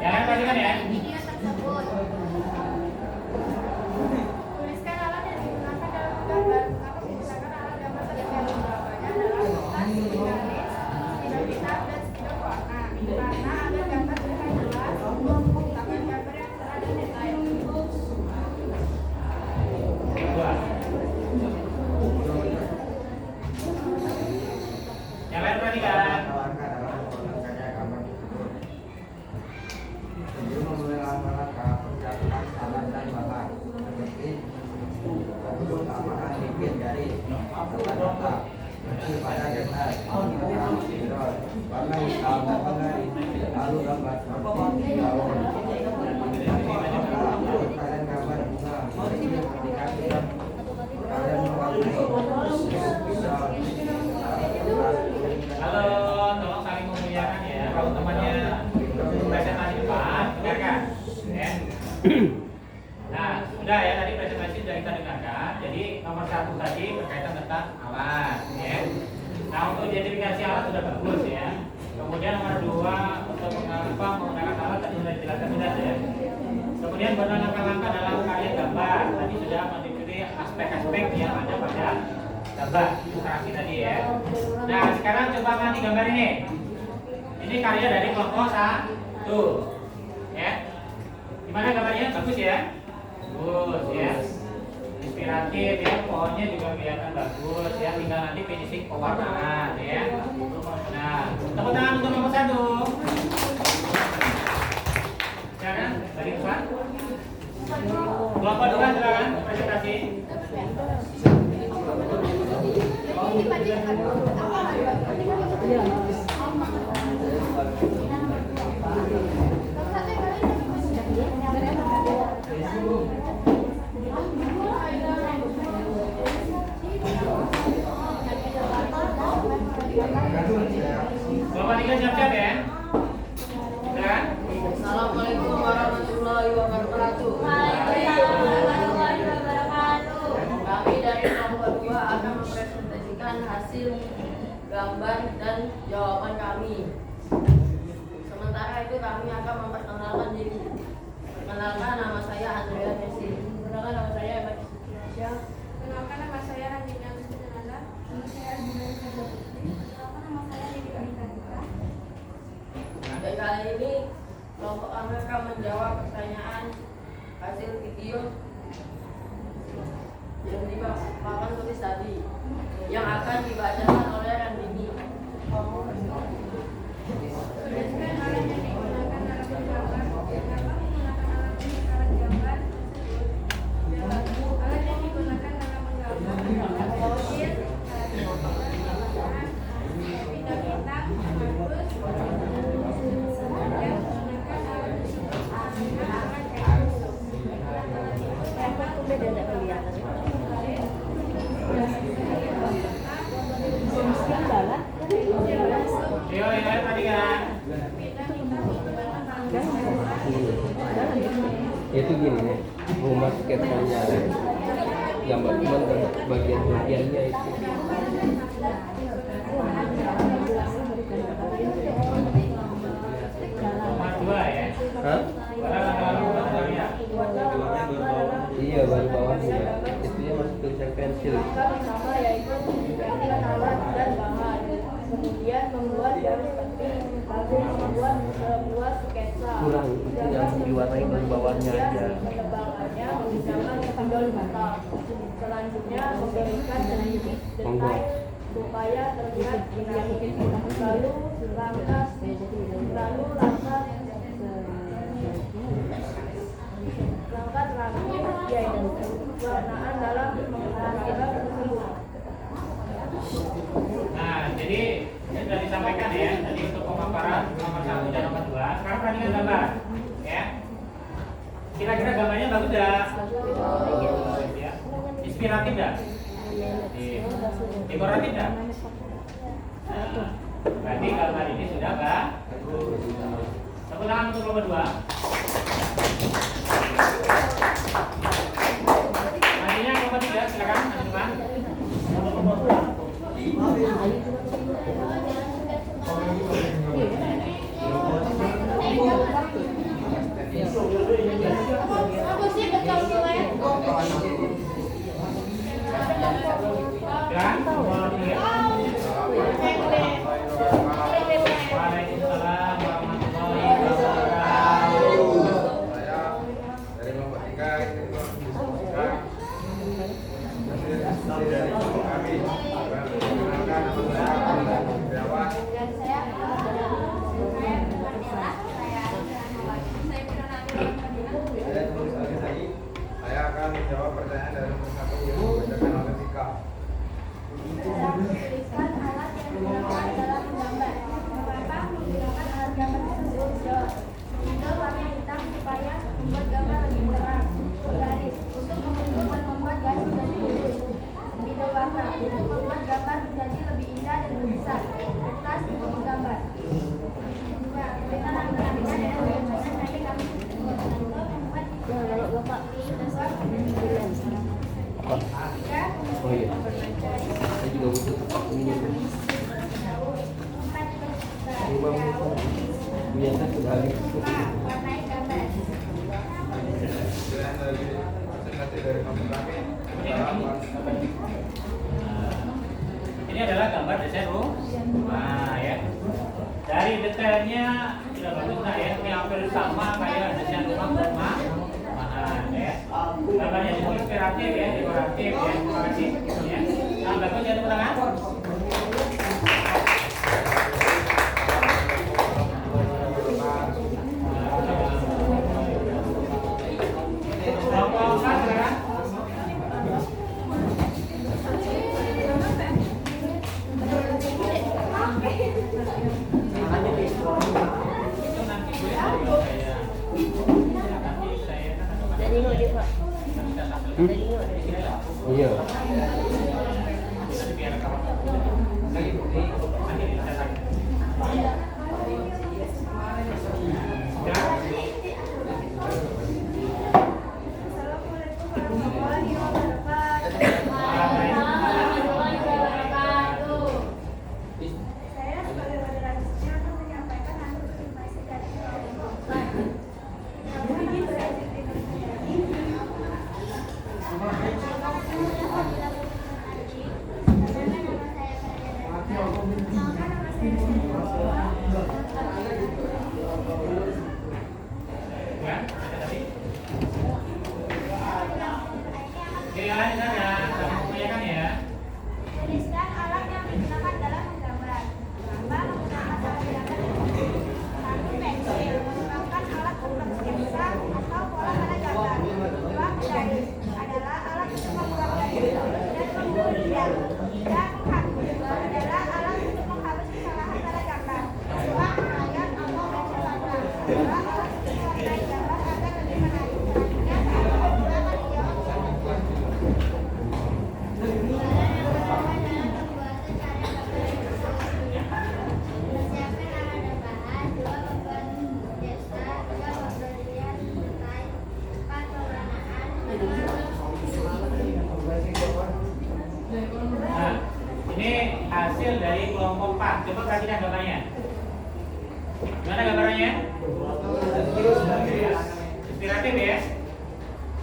Speaker 2: Yang lain perhatikan ya.
Speaker 6: video tersebut. Tuliskan alat yang digunakan dalam gambar. Menggunakan alat gambar tersedia beberapanya dalam kertas, garis, spidol hitam, dan spidol warna. Karena agar gambar terlihat jelas, gunakan gambar yang cerah dan detail.
Speaker 2: Dua. Yang lain perhatikan. Halo, tolong saling memuliakan ya. Kalau temannya presentasi depan, dengarkan. Ya. Nah, sudah ya tadi presentasi sudah kita dengarkan. Jadi nomor 1 tadi berkaitan tentang alat. Ya. Nah, untuk identifikasi alat sudah bagus ya. Kemudian nomor 2 untuk menggunakan alat tadi sudah dijelaskan sudah ya. Kemudian langkah-langkah dalam karya gambar tadi sudah mengikuti aspek-aspek yang ada pada gambar ilustrasi tadi ya. Nah sekarang coba amati gambar ini. Ini karya dari kelompok 1 ya. Gimana gambarnya? Bagus ya? Bagus ya. Inspiratif ya. Pohonnya juga kelihatan bagus ya. Tinggal nanti finishing pewarnaan ya. Nah tepuk tangan untuk kelompok 1. Silakan dari depan. Kelompok 2 silakan presentasi. Kelompok 3 siap-siap ya. Silakan.
Speaker 9: Assalamualaikum warahmatullahi wabarakatuh. Kami dari kelompok 2 akan mempresentasikan hasil gambar dan jawaban kami. Sementara sementara itu kami akan memperkenalkan diri. Perkenalkan, nama saya Andrea Messi. Perkenalkan, nama saya Emma Indonesia.
Speaker 6: Kenalkan, nama saya Ranjina Gustiananda. Nama saya Arjuna Putri. Kenalkan, nama saya Dewi Anita.
Speaker 9: Baik, kali ini kelompok kami akan menjawab pertanyaan hasil video yang dipaparkan tulis tadi yang akan dibacakan oleh Randini.
Speaker 6: Tuliskan alat yang digunakan dalam menggambar. Kenapa menggunakan alat pengekaran gambar tersebut? Jawab. Alat yang digunakan dalam menggambar pensil, bintang-bintang, markus, dan menggunakan alat kayak gitu. Alat tersebut dapat
Speaker 2: Yo, ya tadi kan.
Speaker 3: Itu gini nih, rumah sketsanya gambar cuman bagian-bagiannya itu.
Speaker 2: Nomor 2 ya.
Speaker 3: Hah?
Speaker 2: Ya.
Speaker 3: Iya, baru bawahnya. Itu ya masuk tulisan pensil.
Speaker 9: Pertama yaitu menyiapkan alat dan bahan, kemudian membuat garis penting, lalu membuat sebuah sketsa.
Speaker 3: Kurang, itu yang diwarnai baru bawahnya aja.
Speaker 9: Menebalkannya menggunakan spidol metal. Selanjutnya memberikan sedikit detail supaya terlihat dinamis. Lalu lantas terakhir yaitu warnaan dalam menggambar tersebut.
Speaker 2: Nah, jadi ini sudah disampaikan ya. Tadi untuk pemaparan nomor 1 dan nomor 2. Sekarang perhatikan gambar, ya. Kira-kira gambarnya bagus tidak? Ya. Inspiratif tidak? Dekoratif tidak? Nah, berarti gambar ini sudah bagus. Tepuk tangan untuk nomor 2. Nantinya nomor 3, silakan teman-teman.
Speaker 6: Aku sih betul mulai.
Speaker 2: Silakan nomor 3. Waalaikumsalam warahmatullahi wabarakatuh.
Speaker 1: Saya dari kelompok 3 ingin mendiskusikan hasil dari kelompok kami. Perkenalkan, nama saya Abdullah Setiawan.
Speaker 6: Dan saya Marnila. Saya Firnani Madinah.
Speaker 1: Saya tulis Ali Said. Saya akan menjawab pertanyaan dari nomor 1 yang dibacakan oleh Tika.
Speaker 6: Saya menuliskan alat yang digunakan dalam menggambar. Kenapa menggunakan alat gambar tersebut? Jawab. Spidol warna hitam supaya membuat gambar lebih terang. Garis untuk membentuk dan membuat garis menjadi lurus. Spidol warna untuk membuat gambar menjadi lebih indah dan lebih besar. Kertas untuk menggambar. Dua, kita mengambilkan dan mengajarkan nanti kami untuk membuat
Speaker 3: Oh iya. Saya juga butuh tempat minum. Rumah biasa sudah habis.
Speaker 6: warnai gambar.
Speaker 1: Pilihan dari presentasi dari kelompok kami adalah
Speaker 2: Ini adalah gambar desain rumah ya. Dari detailnya sudah bagus nah ya. Ini hampir sama kayak desain rumah ya. Gambarnya juga inspiratif ya, dekoratif ya, dekoratif ya. Nah, bagus ya teman-teman.
Speaker 3: Iya.
Speaker 6: Saya sebagai moderatornya akan menyampaikan hasil estimasi dari
Speaker 2: Ya, ada tadi. Oke, yang lain ada. Kamu kebanyakan ya.
Speaker 6: Jeniskan alat yang digunakan dalam menggambar. Gambar menggunakan alat gambar ini. 1. Pensil merupakan alat untuk sketsa atau pola pada gambar. 2. Penjahit adalah alat untuk membuat garis dan membuat riang. 3. Menghapus adalah alat untuk menghapus kesalahan pada gambar. 4. Crayon atau pensil warna adalah alat untuk mewarnai gambar agar lebih menarik. Selanjutnya saya akan menggunakan hijau.
Speaker 2: Nah, ini hasil dari kelompok 4. Coba perhatikan gambarnya. Gimana gambarannya? Inspiratif ya?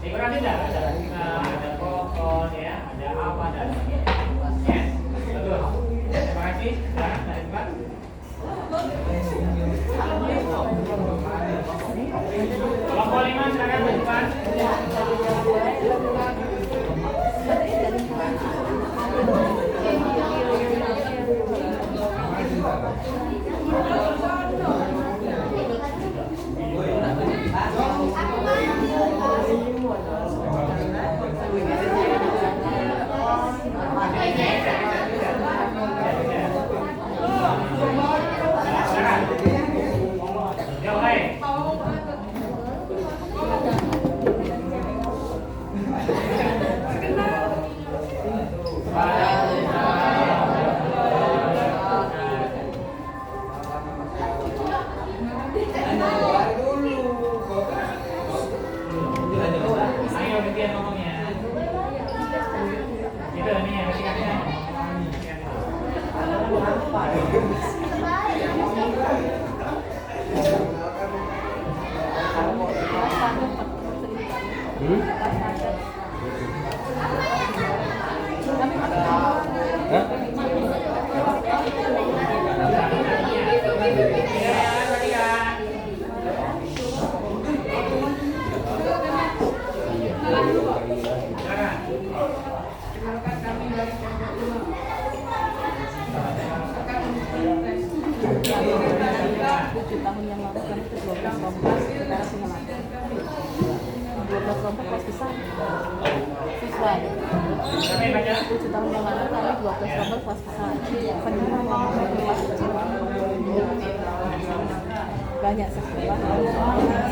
Speaker 2: Dekoratif enggak? Ada pohon ya, ada apa dan sebagainya. Ya, bagus. Terima kasih. Nah, dari tempat. Kelompok 5 silakan ke depan. Ya, baik. Ayo gantian ngomongnya. Gitu nih ya, singkatnya.
Speaker 7: Tahun yang lalu kan itu 12 kelompok, sekarang tinggal 12 kelompok kelas besar. Siswa. 7 tahun yang lalu kami 12 kelompok kelas besar. Sekarang kelas kecil. Banyak sekolah.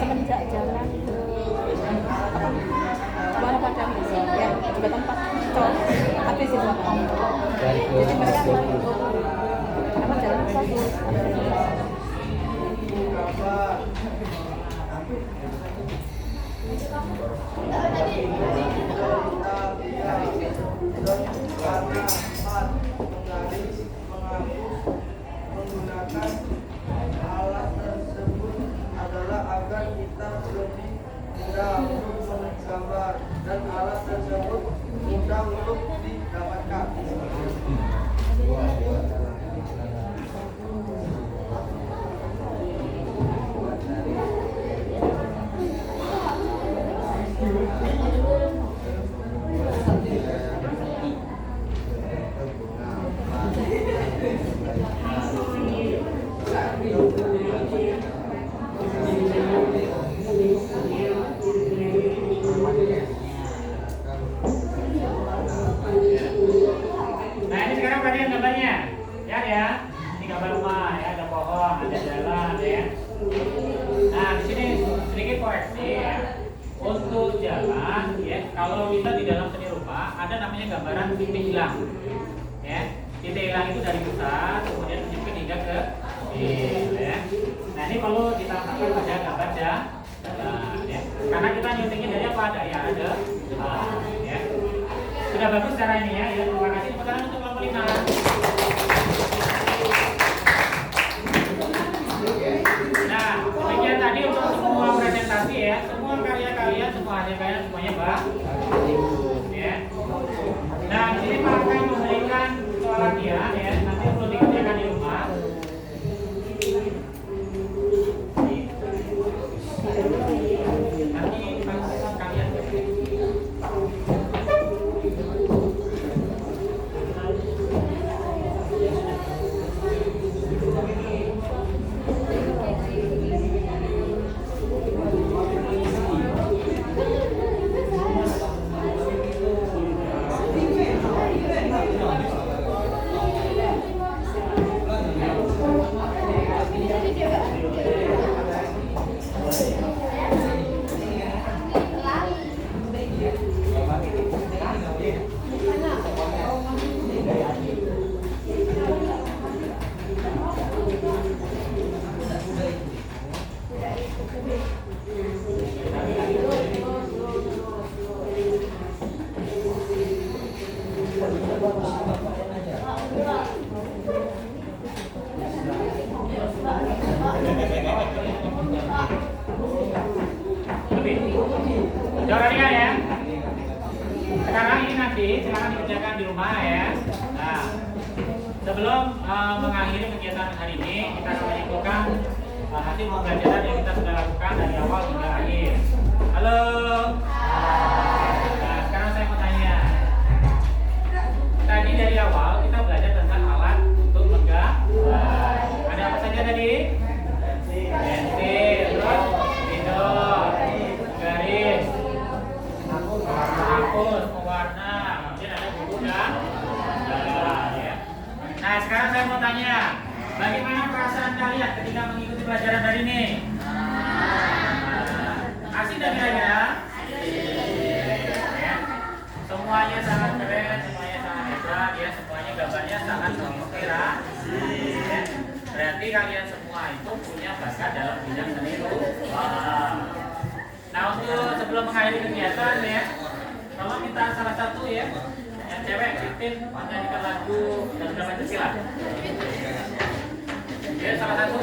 Speaker 7: Semenjak jalan mana pada ya juga tempat cowok tapi siswa kami. Jadi mereka apa jalan satu.
Speaker 8: Menggunakan alat tersebut adalah agar kita lebih mudah untuk menggambar dan alat tersebut mudah untuk didapatkan.
Speaker 2: Nah, ini sekarang perhatikan gambarnya. Ya. Ini gambar rumah ya, ada pohon, ada jalan ya. Nah, di sini sedikit koreksi ya. Untuk jalan ya, kalau kita di dalam seni rupa ada namanya gambaran titik hilang. Ya. Titik hilang itu dari pusat kemudian menyempit hingga ke kecil ya. Nah, ini perlu ditambahkan pada gambar jalan ya. Karena kita nyuntingnya dari apa? Dari ada ya. Sudah bagus cara ini ya. Terima kasih. Tepuk tangan untuk kelompok 5. Nah, demikian tadi untuk semua presentasi ya. Semua karya kalian, semua hasil kalian semuanya bagus ya. Nah, di sini Pak akan memberikan soal latihan ya. Nanti perlu dikerjakan adik silakan dikerjakan di rumah ya. Nah, sebelum mengakhiri kegiatan hari ini, kita akan menyimpulkan hasil pembelajaran yang kita sudah lakukan dari awal hingga akhir. Halo. Nah, sekarang saya mau tanya. Tadi dari awal kita belajar tentang alat untuk menggambar. Ada apa saja tadi? Pensil, terus spidol, garis, hapus, pewarna, kemudian ada buku dan ya. Nah, sekarang saya mau tanya, bagaimana perasaan kalian ketika mengikuti pelajaran hari ini? Asik dan kira-kira? Ya. Semuanya sangat keren, semuanya sangat hebat, ya. Semuanya gambarnya sangat menginspirasi. Ya. Berarti kalian semua itu punya bakat dalam bidang seni rupa. Nah, untuk sebelum mengakhiri kegiatan ya, tolong minta salah satu ya, yang cewek Titin menyanyikan lagu Garuda Pancasila. Ya, salah satu.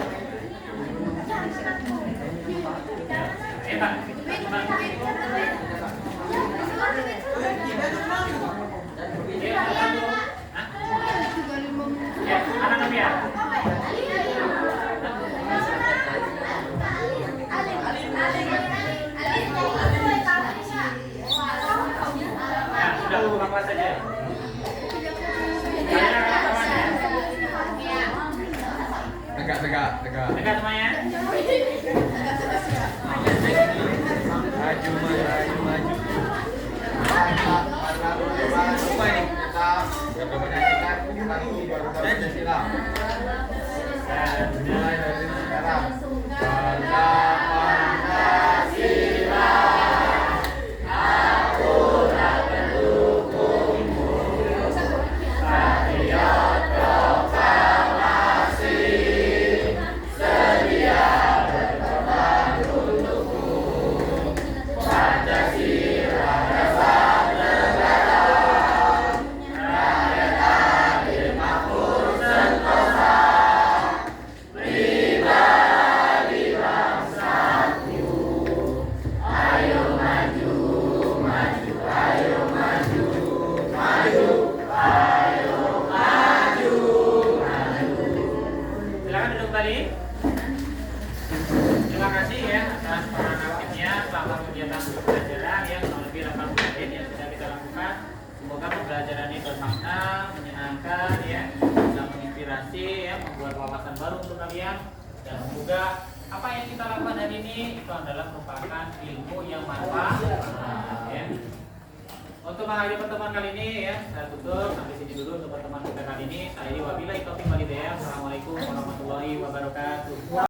Speaker 2: Ya, Pak. Ya, salah satu. Hah? Ya, anak ya. Nah, sudah buka kelas saja. Kalian akan kawan ya?
Speaker 1: Tegak.
Speaker 2: Dekat semuanya.
Speaker 1: Maju. Lupa ini kita menyanyikan lagu Garuda Pancasila. Mulai dari sekarang. Garuda Pancasila. Aku tak mendukungmu. Patriot proklamasi. Sedia berkorban untukmu. Pancasila dasar negara. Rakyat adil makmur sentosa. Pribadi bangsaku. Ayo maju. Ayo maju. Silakan duduk kembali. Terima kasih ya atas peran aktifnya selama kegiatan pembelajaran yang kurang lebih 80 menit yang sudah kita lakukan. Semoga pembelajaran ini bermakna, menyenangkan ya, bisa menginspirasi ya, membuat wawasan baru untuk kalian, dan semoga apa yang kita lakukan hari ini itu adalah merupakan ilmu yang manfaat ya. Untuk mengakhiri pertemuan kali ini ya, saya tutup sampai sini dulu untuk pertemuan kita kali ini. Saya wabillahi taufiq wal hidayah. Assalamualaikum warahmatullahi wabarakatuh.